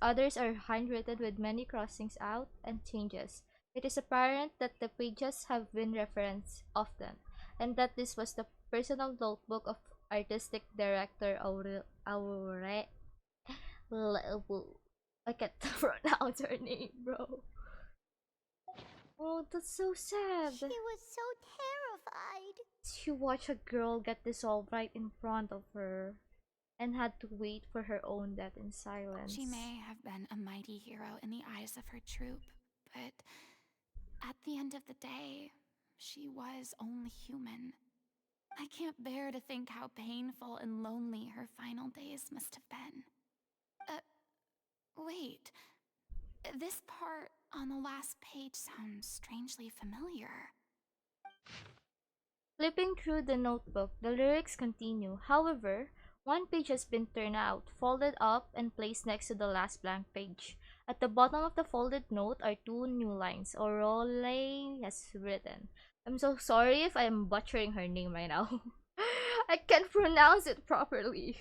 S1: others are handwritten with many crossings out and changes. It is apparent that the pages have been referenced often, and that this was the personal notebook of artistic director I can't pronounce her name, bro. Oh, that's so sad.
S2: She was so terrified.
S1: She watched a girl get dissolved right in front of her and had to wait for her own death in silence.
S9: She may have been a mighty hero in the eyes of her troop, but at the end of the day, she was only human. I can't bear to think how painful and lonely her final days must have been. Wait. This part on the last page sounds strangely familiar.
S1: Flipping through the notebook, the lyrics continue. However, one page has been turned out, folded up, and placed next to the last blank page. At the bottom of the folded note are two new lines. Orole has written. I'm so sorry if I am butchering her name right now. I can't pronounce it properly.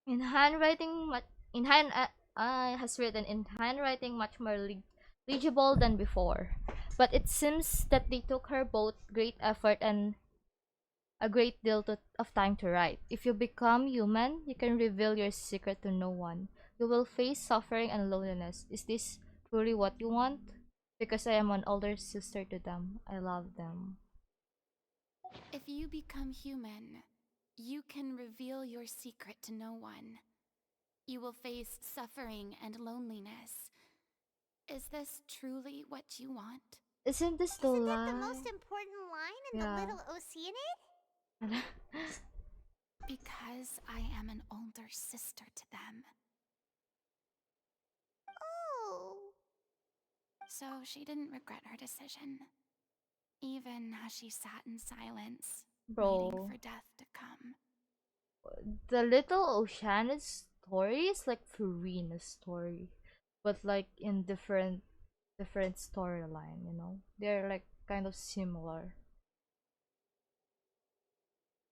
S1: In handwriting, has written in handwriting much more legible than before. But it seems that they took her both great effort and a great deal of time to write. If you become human, you can reveal your secret to no one. You will face suffering and loneliness. Is this truly what you want? Because I am an older sister to them. I love them.
S9: If you become human, you can reveal your secret to no one. You will face suffering and loneliness. Is this truly what you want?
S1: Isn't this the
S2: Isn't
S1: line?
S2: that the most important line in the Little Oceanid?
S9: Because I am an older sister to them.
S2: Oh.
S9: So she didn't regret her decision, even as she sat in silence, waiting for death to come.
S1: The Little Oceanid story is like Furina's story, but like in different storyline, you know? They're like kind of similar.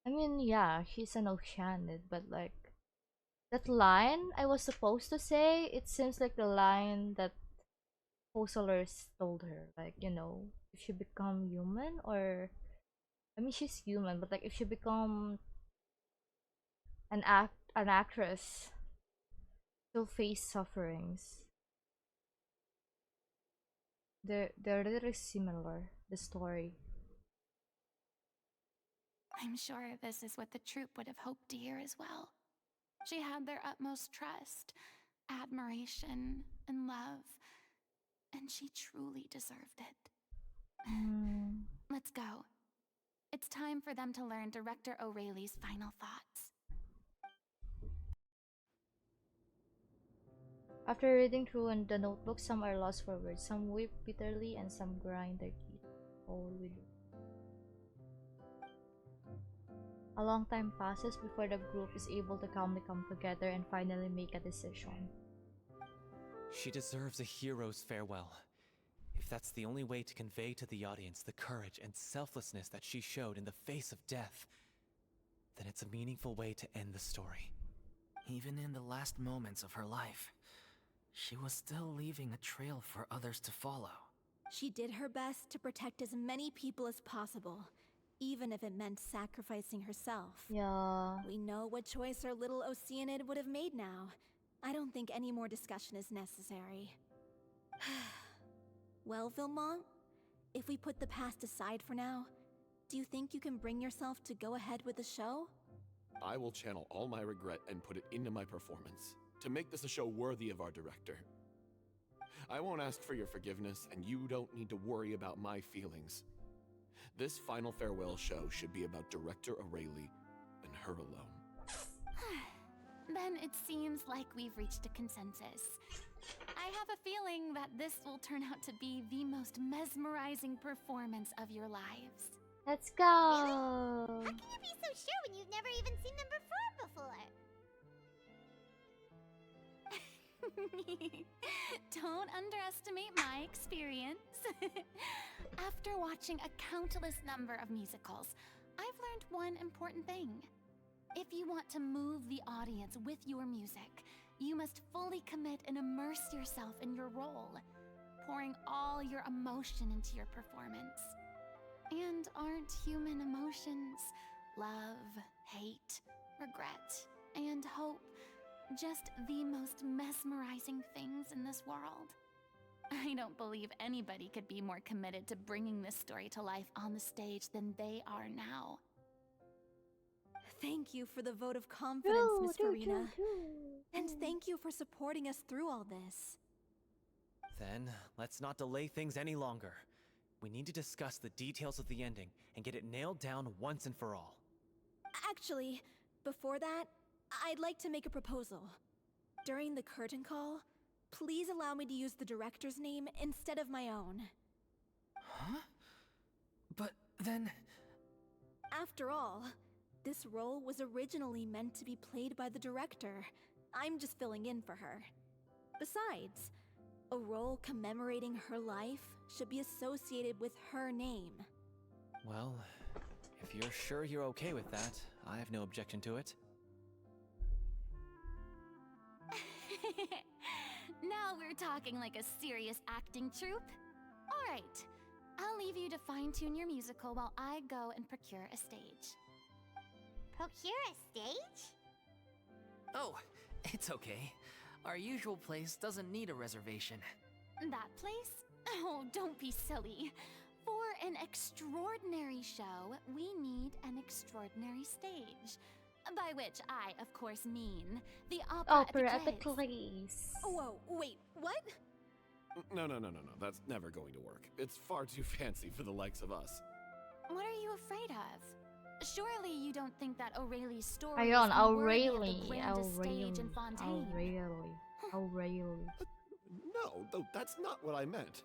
S1: I mean, yeah, she's an Oceanid, but like that line I was supposed to say, it seems like the line that Hoselers told her, like, you know, if she become human, or I mean she's human, but like if she become an actress, she'll face sufferings. They're literally similar, the story.
S9: I'm sure this is what the troupe would have hoped to hear as well. She had their utmost trust, admiration, and love, and she truly deserved it. Let's go. It's time for them to learn Director O'Reilly's final thoughts.
S1: After reading through the notebook, some are lost for words, some weep bitterly, and some grind their teeth. All with it. A long time passes before the group is able to calmly come together and finally make a decision.
S10: She deserves a hero's farewell. If that's the only way to convey to the audience the courage and selflessness that she showed in the face of death, then it's a meaningful way to end the story.
S4: Even in the last moments of her life, she was still leaving a trail for others to follow.
S6: She did her best to protect as many people as possible, even if it meant sacrificing herself.
S1: Yeah.
S6: We know what choice our little Oceanid would have made now. I don't think any more discussion is necessary. Well, Vilmont, if we put the past aside for now, do you think you can bring yourself to go ahead with the show?
S11: I will channel all my regret and put it into my performance, to make this a show worthy of our director. I won't ask for your forgiveness, and you don't need to worry about my feelings. This final farewell show should be about Director O'Reilly and her alone.
S9: Then it seems like we've reached a consensus. I have a feeling that this will turn out to be the most mesmerizing performance of your lives.
S1: Let's go.
S2: How can you be so sure when you've never even seen them perform before?
S9: Don't underestimate my experience. After watching a countless number of musicals, I've learned one important thing. If you want to move the audience with your music, you must fully commit and immerse yourself in your role, pouring all your emotion into your performance. And aren't human emotions, love, hate, regret, and hope, just the most mesmerizing things in this world? I don't believe anybody could be more committed to bringing this story to life on the stage than they are now.
S6: Thank you for the vote of confidence, Miss Furina. And thank you for supporting us through all this.
S10: Then, let's not delay things any longer. We need to discuss the details of the ending and get it nailed down once and for all.
S6: Actually, before that, I'd like to make a proposal. During the curtain call, please allow me to use the director's name instead of my own.
S4: Huh? But then...
S6: After all, this role was originally meant to be played by the director. I'm just filling in for her. Besides, a role commemorating her life should be associated with her name.
S10: Well, if you're sure you're okay with that, I have no objection to it.
S9: Now we're talking like a serious acting troupe. All right, I'll leave you to fine-tune your musical while I go and procure a stage.
S2: Procure a stage?
S4: Oh, it's okay. Our usual place doesn't need a reservation.
S9: That place? Oh, don't be silly. For an extraordinary show, we need an extraordinary stage. By which I, of course, mean the opera
S1: epiclese.
S6: Whoa, wait, what?
S11: No. That's never going to work. It's far too fancy for the likes of us.
S9: What are you afraid of? Surely you don't think that Aurelie's story
S1: Ayun,
S9: is unworthy of the
S1: Aurelie.
S9: grandest stage in Fontaine?
S1: Aurelie.
S11: No, that's not what I meant.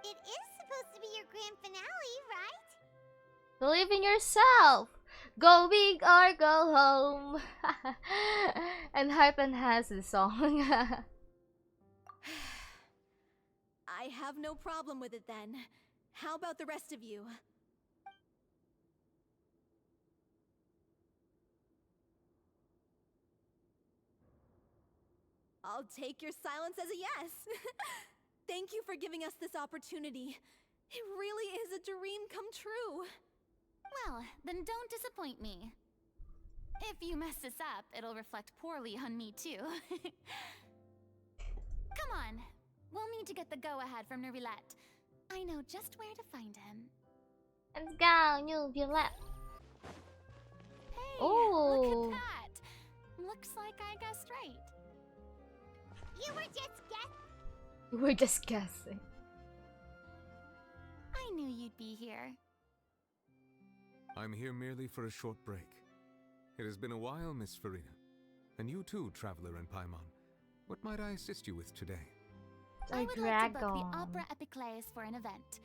S2: It is supposed to be your grand finale, right?
S1: Believe in yourself. Go big or go home. And Hypen has the song.
S6: I have no problem with it then. How about the rest of you? I'll take your silence as a yes. Thank you for giving us this opportunity. It really is a dream come true.
S9: Well, then don't disappoint me. If you mess this up, it'll reflect poorly on me too. Come on, we'll need to get the go-ahead from Neuvillette. I know just where to find him.
S1: Let's go, Neuvillette.
S9: Hey,
S1: Oh,
S9: look at that! Looks like I guessed right.
S2: You were just guessing.
S1: we're just guessing.
S9: I knew you'd be here.
S13: I'm here merely for a short break. It has been a while, Miss Furina. And you too, Traveler in Paimon. What might I assist you with today?
S9: I would like to book the Opera Epiclese for an event.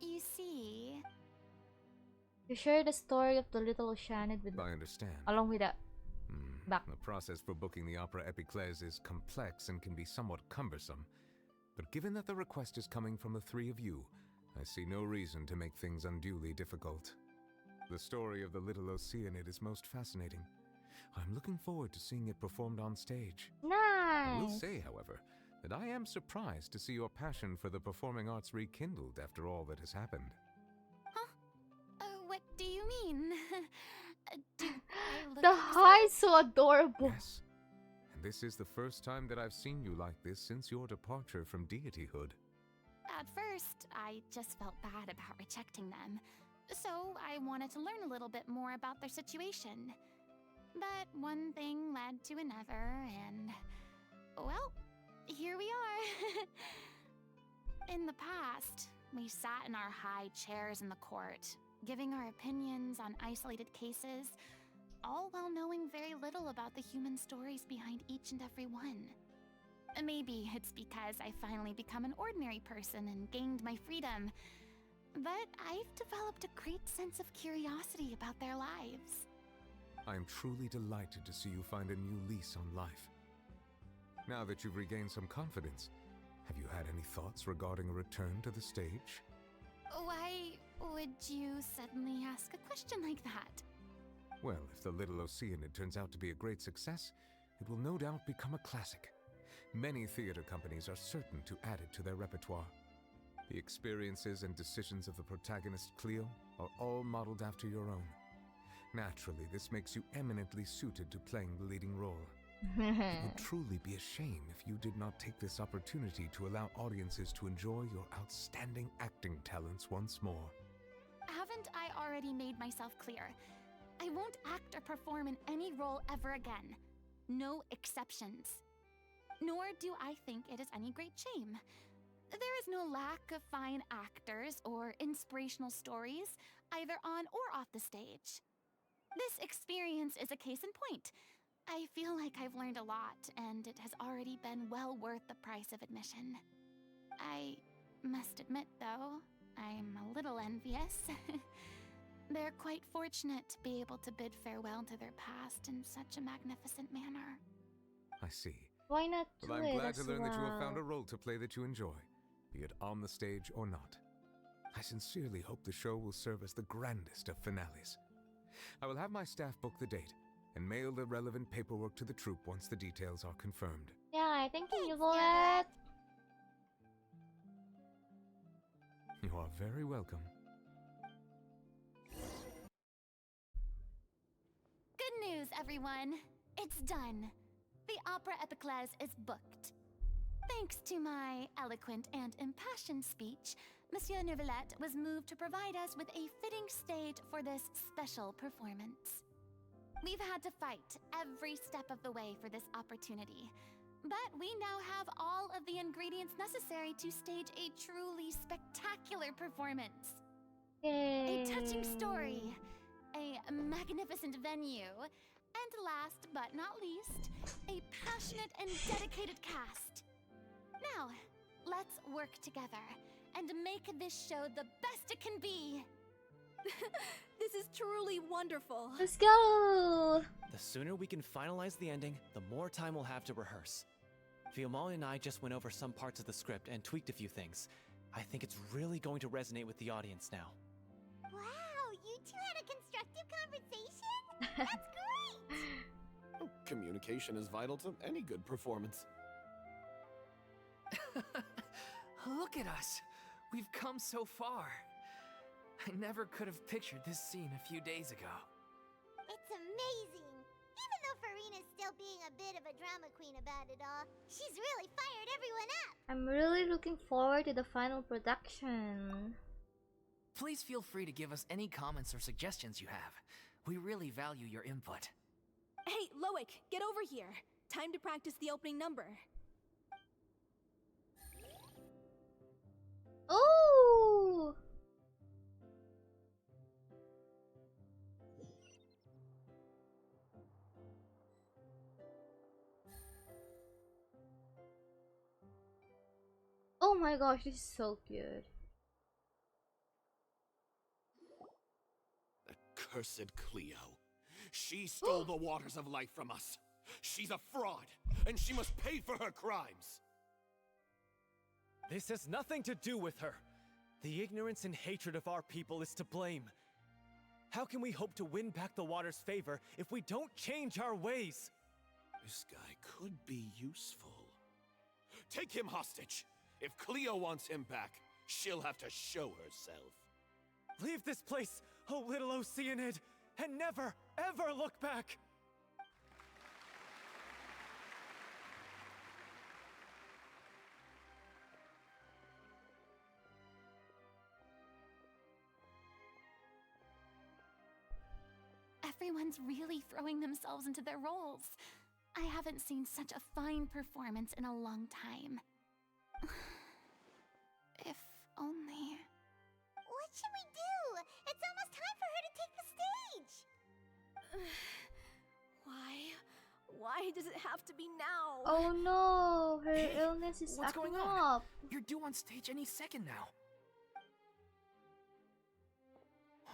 S9: You see...
S1: You share the story of the little Oceanid with
S13: I understand.
S1: along with that. Back.
S13: The process for booking the Opera Epiclese is complex and can be somewhat cumbersome. But given that the request is coming from the three of you, I see no reason to make things unduly difficult. The story of the little Oceanid is most fascinating. I'm looking forward to seeing it performed on stage. I will
S1: Nice.
S13: say, however, that I am surprised to see your passion for the performing arts rekindled after all that has happened.
S9: What do you mean? Do I look
S1: The
S9: upset?
S1: heart's so adorable.
S13: Yes. And this is the first time that I've seen you like this since your departure from deityhood.
S9: At first, I just felt bad about rejecting them. So I wanted to learn a little bit more about their situation. But one thing led to another, and... well, here we are. In the past, we sat in our high chairs in the court, giving our opinions on isolated cases. all while knowing very little about the human stories behind each and every one. Maybe it's because I finally become an ordinary person and gained my freedom, but I've developed a great sense of curiosity about their lives.
S13: I am truly delighted to see you find a new lease on life. Now that you've regained some confidence, have you had any thoughts regarding a return to the stage?
S9: Why would you suddenly ask a question like that?
S13: Well, if the Little Oceanid turns out to be a great success, it will no doubt become a classic. Many theater companies are certain to add it to their repertoire. The experiences and decisions of the protagonist Cleo are all modeled after your own. Naturally, this makes you eminently suited to playing the leading role. It would truly be a shame if you did not take this opportunity to allow audiences to enjoy your outstanding acting talents once more.
S9: Haven't I already made myself clear? I won't act or perform in any role ever again. No exceptions. Nor do I think it is any great shame. There is no lack of fine actors or inspirational stories, either on or off the stage. This experience is a case in point. I feel like I've learned a lot, and it has already been well worth the price of admission. I must admit, though, I'm a little envious. They're quite fortunate to be able to bid farewell to their past in such a magnificent manner.
S13: I see.
S1: Why not do
S13: Well, I'm
S1: it
S13: glad
S1: as
S13: to learn that you have found a
S1: well?
S13: role to play that you enjoy, be it on the stage or not. I sincerely hope the show will serve as the grandest of finales. I will have my staff book the date and mail the relevant paperwork to the troupe once the details are confirmed.
S1: Yeah, thank you for it.
S13: You are very welcome.
S9: Good news, everyone! It's done. The Opera Epiclese is booked. Thanks to my eloquent and impassioned speech, Monsieur Neuvillette was moved to provide us with a fitting stage for this special performance. We've had to fight every step of the way for this opportunity, but we now have all of the ingredients necessary to stage a truly spectacular performance.
S1: Yay.
S9: A touching story, a magnificent venue, and last but not least, a passionate and dedicated cast. Now, let's work together and make this show the best it can be.
S6: This is truly wonderful.
S1: Let's go!
S10: The sooner we can finalize the ending, the more time we'll have to rehearse. Fiamma and I just went over some parts of the script and tweaked a few things. I think it's really going to resonate with the audience now.
S2: Wow, you two had a constructive conversation? That's great!
S11: Oh, communication is vital to any good performance.
S4: Look at us! We've come so far. I never could have pictured this scene a few days ago.
S2: It's amazing! Even though Furina's still being a bit of a drama queen about it all, she's really fired everyone up!
S1: I'm really looking forward to the final production.
S4: Please feel free to give us any comments or suggestions you have. We really value your input.
S6: Hey, Loic, get over here. Time to practice the opening number.
S1: Oh! Oh my gosh, this is so cute.
S11: Accursed Cleo. She stole the waters of life from us. She's a fraud, and she must pay for her crimes.
S10: This has nothing to do with her. The ignorance and hatred of our people is to blame. How can we hope to win back the water's favor if we don't change our ways?
S11: This guy could be useful. Take him hostage. If Cleo wants him back, she'll have to show herself.
S10: Leave this place, oh little Oceanid, and never, ever look back!
S9: Everyone's really throwing themselves into their roles. I haven't seen such a fine performance in a long time. If only...
S2: What should we do? It's almost time for her to take the stage!
S6: Why does it have to be now?
S1: Oh no, her illness is
S4: What's going
S1: acting
S4: on?
S1: up.
S4: You're due on stage any second now.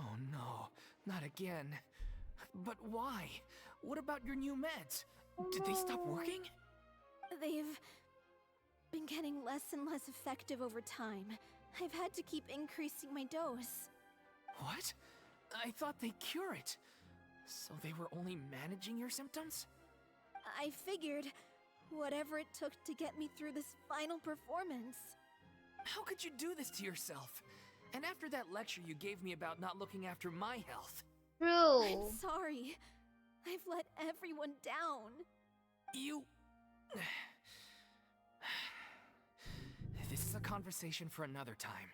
S4: Oh no, not again. But why? What about your new meds? Did they stop working?
S6: They've been getting less and less effective over time. I've had to keep increasing my dose.
S4: What? I thought they cure it. So they were only managing your symptoms?
S6: I figured whatever it took to get me through this final performance.
S4: How could you do this to yourself? And after that lecture you gave me about not looking after my health.
S1: True.
S6: I'm sorry. I've let everyone down.
S4: You... This is a conversation for another time.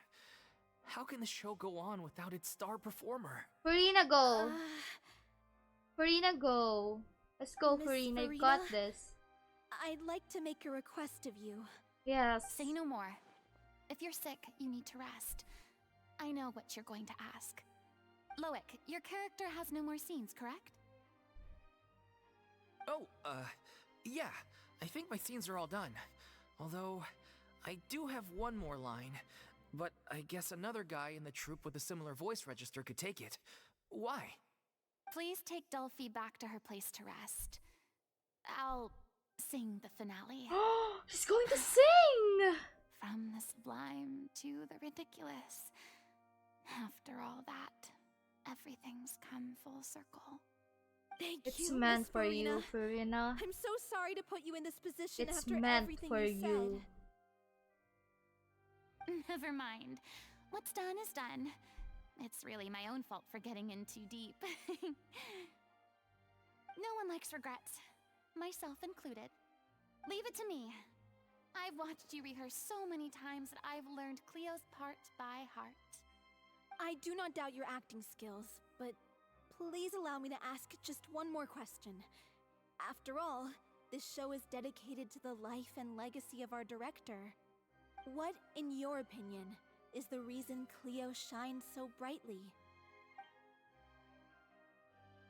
S4: How can the show go on without its star performer?
S1: Furina, go. Furina, go. Let's go,
S6: Miss
S1: Furina. You got
S6: Furina?
S1: this.
S6: I'd like to make a request of you.
S1: Yes.
S9: Say no more. If you're sick, you need to rest. I know what you're going to ask. Loic, your character has no more scenes, correct?
S4: Oh, yeah. I think my scenes are all done. Although, I do have one more line. But I guess another guy in the troupe with a similar voice register could take it. Why?
S9: Please take Delphi back to her place to rest. I'll sing the finale.
S1: She's going to sing!
S9: From the sublime to the ridiculous. After all that, everything's come full circle.
S6: Thank
S1: It's
S6: you,
S1: meant
S6: Miss
S1: for you,
S6: Furina.
S1: Furina.
S6: I'm so sorry to put you in this position
S1: It's
S6: after
S1: meant
S6: everything
S1: for
S6: you
S1: you.
S6: said.
S9: Never mind. What's done is done. It's really my own fault for getting in too deep. No one likes regrets, myself included. Leave it to me. I've watched you rehearse so many times that I've learned Cleo's part by heart.
S6: I do not doubt your acting skills, but please allow me to ask just one more question. After all, this show is dedicated to the life and legacy of our director. What, in your opinion, is the reason Cleo shines so brightly?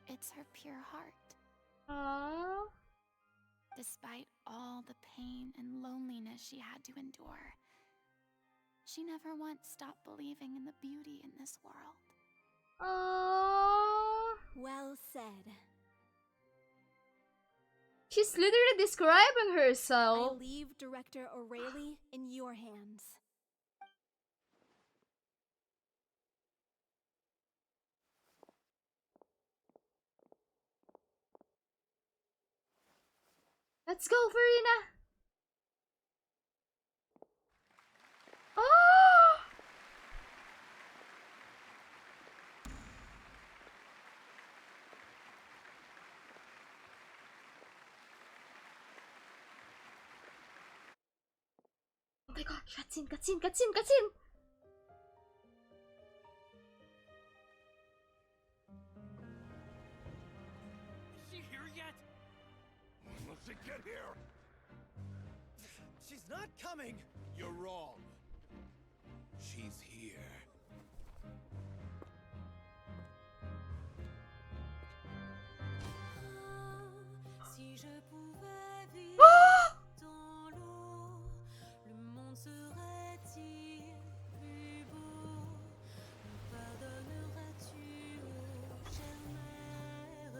S9: It's her pure heart.
S1: Aww.
S9: Despite all the pain and loneliness she had to endure, she never once stopped believing in the beauty in this world.
S1: Aww.
S6: Well said.
S1: She's literally describing
S6: I
S1: herself.
S6: leave Director O'Reilly in your hands.
S1: Let's go, Furina. Oh! Oh my god, cutscene, cutscene, cutscene, cutscene!
S7: Is she here yet?
S11: Let's get here!
S10: She's not coming!
S11: You're wrong. She's here.
S14: Si je pouvais vivre
S1: Ah!
S14: dans l'eau, le monde serait-il plus beau? Me pardonneras-tu, ô chère mère?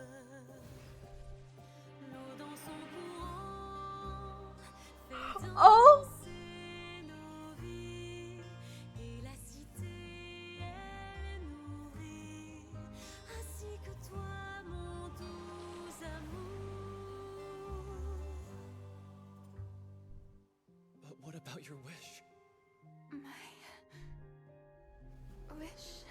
S14: L'eau dans son courant fait
S1: Oh!
S14: danser nos vies, et la cité est nourrie, ainsi que toi, mon doux amour.
S10: But what about your wish?
S9: My wish.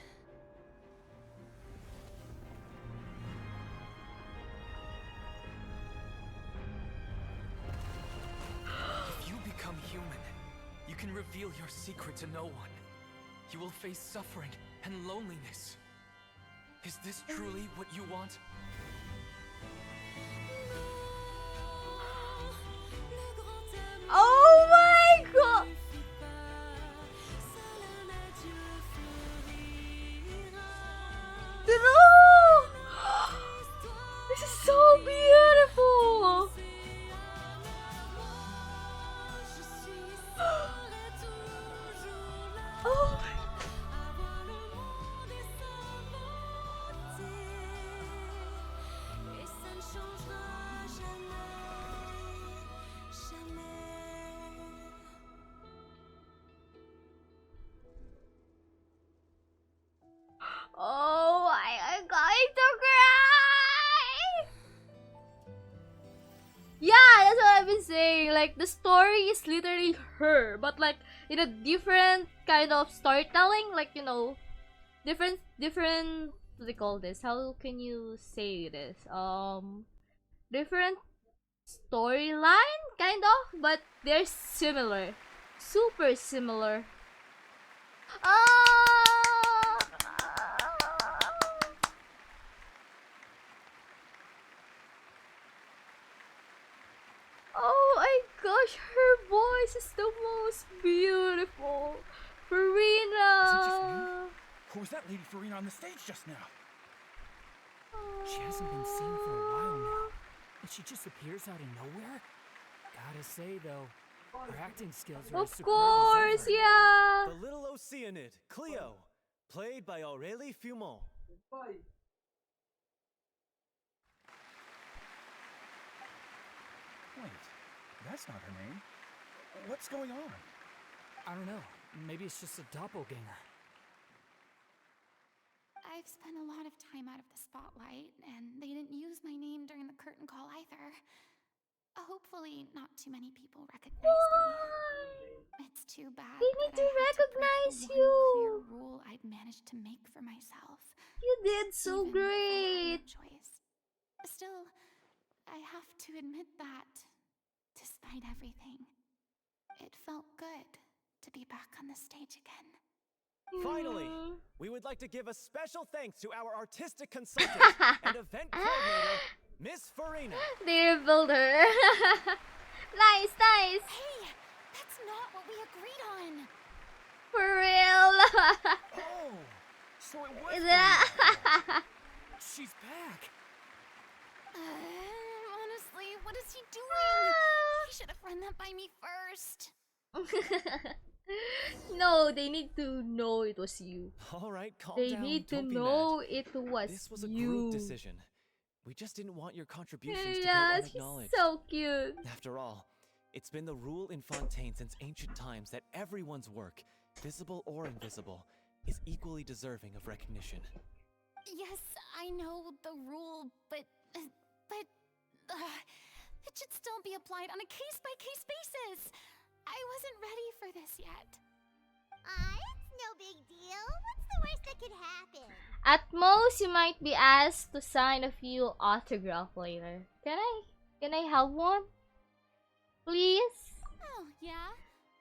S4: If you become human, you can reveal your secret to no one. You will face suffering and loneliness. Is this truly what you want?
S1: Oh my god! True! This is so beautiful! Like, the story is literally her, but like in a different kind of storytelling. Like, you know, different. What do they call this? How can you say this? Different storyline, kind of, but they're similar, super similar. Ah! Oh my gosh, her voice is the most beautiful. Furina!
S7: Is it just me? Or was that Lady Furina on the stage just now? She hasn't been seen for a while now, and she just appears out of nowhere? Gotta say, though, her acting skills are as
S1: Of
S7: superb
S1: course,
S7: as ever.
S1: yeah!
S10: The little Oceanid, Cleo, played by Aurélie Fumont.
S7: Wait, that's not her name. What's going on? I don't know. Maybe it's just a doppelganger.
S9: I've spent a lot of time out of the spotlight, and they didn't use my name during the curtain call either. Hopefully, not too many people recognize me. It's too bad.
S1: They need to recognize
S9: the
S1: you.
S9: one clear rule I'd managed to make for myself.
S1: You did so
S9: Even if I had
S1: great.
S9: no choice. Still, I have to admit that, despite everything, it felt good to be back on the stage again.
S10: Finally, we would like to give a special thanks to our artistic consultant and event coordinator, Miss Furina.
S1: They revealed her. Nice, nice.
S9: Hey, that's not what we agreed on.
S1: For real.
S7: Oh, so it was
S1: That-
S7: She's back.
S9: Honestly, what is he doing? He should have run that by me first.
S1: No, they need to know it was you.
S10: All right, calm
S1: They
S10: down.
S1: need to
S10: Don't be
S1: know
S10: mad.
S1: it was
S10: This was a
S1: you.
S10: group decision. We just didn't want your contributions to go
S1: Yes, he's
S10: unacknowledged.
S1: so cute.
S10: After all, it's been the rule in Fontaine since ancient times that everyone's work, visible or invisible, is equally deserving of recognition.
S9: Yes, I know the rule, but it should still be applied on a case-by-case basis. I wasn't ready for this yet.
S2: It's no big deal. What's the worst that could happen?
S1: At most, you might be asked to sign a few autograph later. Can I have one? Please?
S9: Oh, yeah?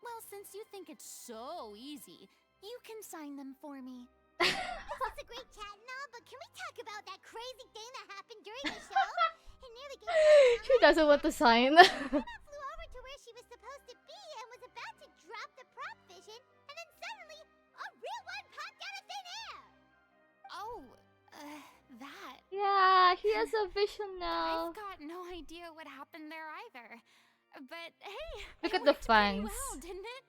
S9: Well, since you think it's so easy, you can sign them for me.
S2: This is a great chat and all, but can we talk about that crazy thing that happened during the show? It nearly gave me
S1: She doesn't want to sign.
S2: Flew over to where she was supposed to be and was about to drop the prop vision, and then suddenly, a real one popped out of thin air!
S9: Oh, that.
S1: Yeah, he has a vision now.
S9: I've got no idea what happened there either. But hey,
S1: Look
S9: it
S1: at the
S9: worked pretty
S1: fangs.
S9: well, didn't it?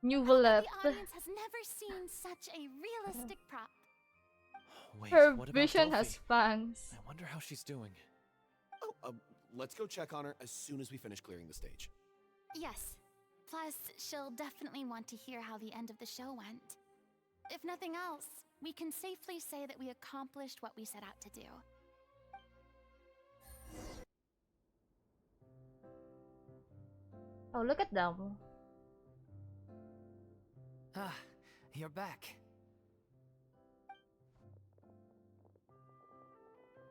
S1: New
S9: The
S1: Volep.
S9: audience has never seen such a realistic prop.
S10: Wait,
S1: Her
S10: what about
S1: vision
S10: Delphi?
S1: has fangs.
S10: I wonder how she's doing.
S11: Oh, let's go check on her as soon as we finish clearing the stage.
S9: Yes. Plus, she'll definitely want to hear how the end of the show went. If nothing else, we can safely say that we accomplished what we set out to do.
S1: Oh, look at them.
S4: Ah, you're back.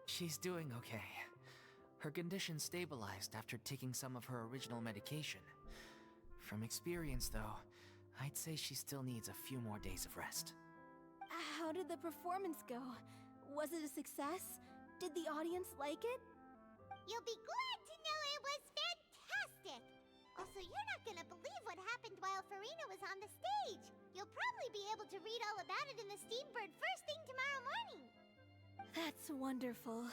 S4: She's doing okay. Her condition stabilized after taking some of her original medication. From experience, though, I'd say she still needs a few more days of rest.
S6: How did the performance go? Was it a success? Did the audience like it?
S2: You'll be glad to know it was fantastic! Also, you're not gonna believe what happened while Furina was on the stage. You'll probably be able to read all about it in the Steambird first thing tomorrow morning.
S6: That's wonderful.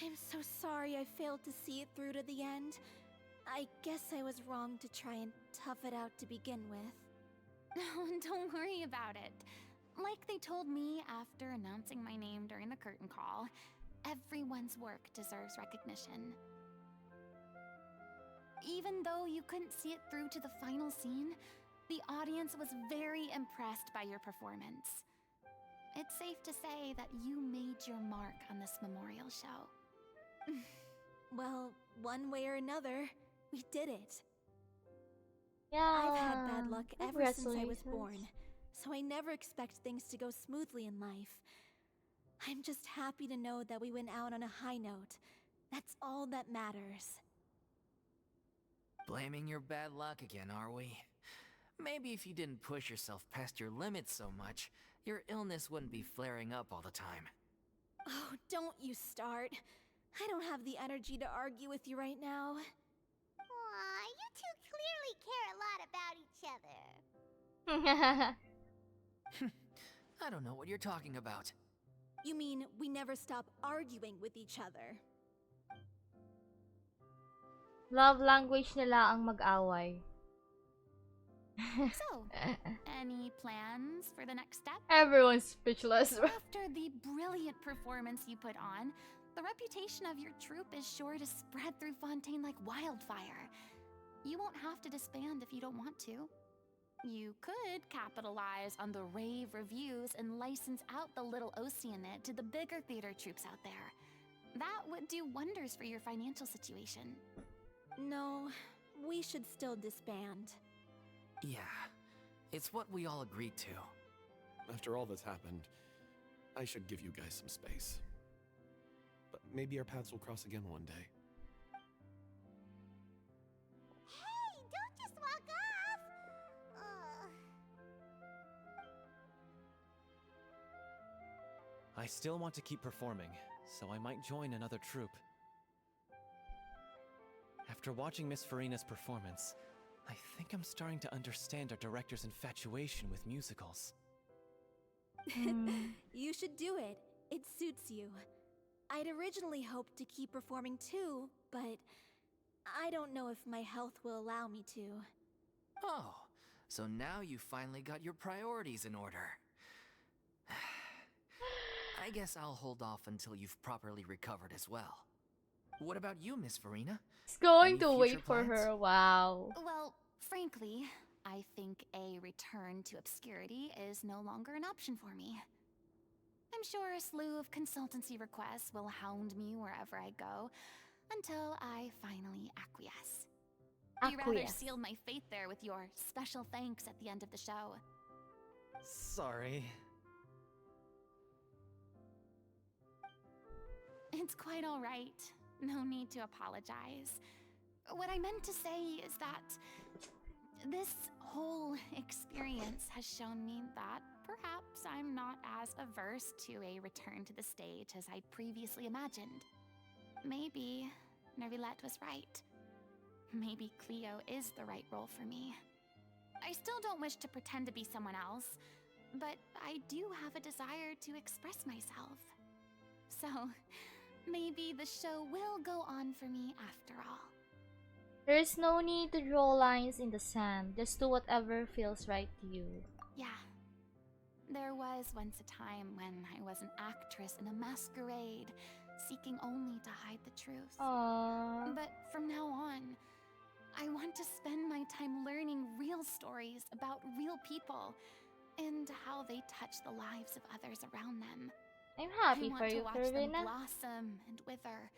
S6: I'm so sorry I failed to see it through to the end. I guess I was wrong to try and tough it out to begin with.
S9: No, don't worry about it. Like they told me after announcing my name during the curtain call, everyone's work deserves recognition. Even though you couldn't see it through to the final scene, the audience was very impressed by your performance. It's safe to say that you made your mark on this memorial show.
S6: Well, One way or another, we did it.
S1: Yeah.
S6: I've had bad luck ever since I was
S1: Congratulations.
S6: born, so I never expect things to go smoothly in life. I'm just happy to know that we went out on a high note. That's all that matters.
S4: Blaming your bad luck again, are we? Maybe if you didn't push yourself past your limits so much, your illness wouldn't be flaring up all the time.
S6: Oh, don't you start. I don't have the energy to argue with you right now.
S2: Aw, you two clearly care a lot about each other.
S4: I don't know what you're talking about.
S6: You mean we never stop arguing with each other?
S1: Love language nila ang mag-away.
S9: So, any plans for the next step?
S1: Everyone's speechless.
S9: After the brilliant performance you put on, the reputation of your troupe is sure to spread through Fontaine like wildfire. You won't have to disband if you don't want to. You could capitalize on the rave reviews and license out the little Oceanid to the bigger theater troupes out there. That would do wonders for your financial situation.
S6: No, we should still disband.
S4: Yeah, it's what we all agreed to.
S11: After all that's happened, I should give you guys some space. But maybe our paths will cross again one day.
S2: Hey, don't just walk off!
S10: I still want to keep performing, so I might join another troupe. After watching Miss Furina's performance, I think I'm starting to understand our director's infatuation with musicals.
S6: You should do it. It suits you. I'd originally hoped to keep performing too, but I don't know if my health will allow me to.
S4: Oh, so now you finally got your priorities in order. I guess I'll hold off until you've properly recovered as well. What about you, Miss Furina?
S1: He's going
S4: Any
S1: to
S4: future
S1: wait for
S4: plans?
S1: her. Wow.
S9: Well, frankly, I think a return to obscurity is no longer an option for me. I'm sure a slew of consultancy requests will hound me wherever I go, until I finally acquiesce. You rather
S1: Acquiesce.
S9: sealed my fate there with your special thanks at the end of the show.
S10: Sorry.
S9: It's quite all right. No need to apologize. What I meant to say is that this whole experience has shown me that perhaps I'm not as averse to a return to the stage as I previously imagined. Maybe Nervilette was right. Maybe Cleo is the right role for me. I still don't wish to pretend to be someone else, but I do have a desire to express myself. So, maybe the show will go on for me after all.
S1: There's no need to draw lines in the sand. Just do whatever feels right to you.
S9: Yeah. There was once a time when I was an actress in a masquerade, seeking only to hide the truth.
S1: Aww.
S9: But from now on, I want to spend my time learning real stories about real people and how they touch the lives of others around them.
S1: I'm happy
S9: I
S1: for
S9: want
S1: you,
S9: to watch them
S1: Furina.
S9: blossom and wither,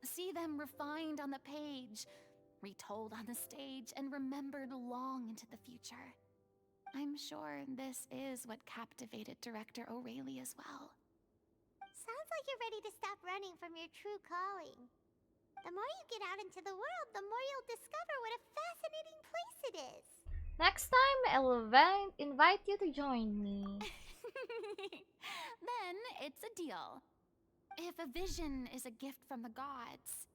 S9: see them refined on the page, retold on the stage, and remembered long into the future. I'm sure this is what captivated director O'Reilly as well.
S2: Sounds like you're ready to stop running from your true calling. The more you get out into the world, the more you'll discover what a fascinating place it is.
S1: Next time, I'll invite you to join me.
S9: Then it's a deal. If a vision is a gift from the gods,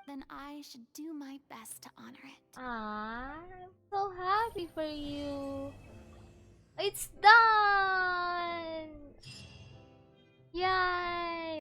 S9: then I should do my best to honor it.
S1: I'm so happy for you. It's done! Yay!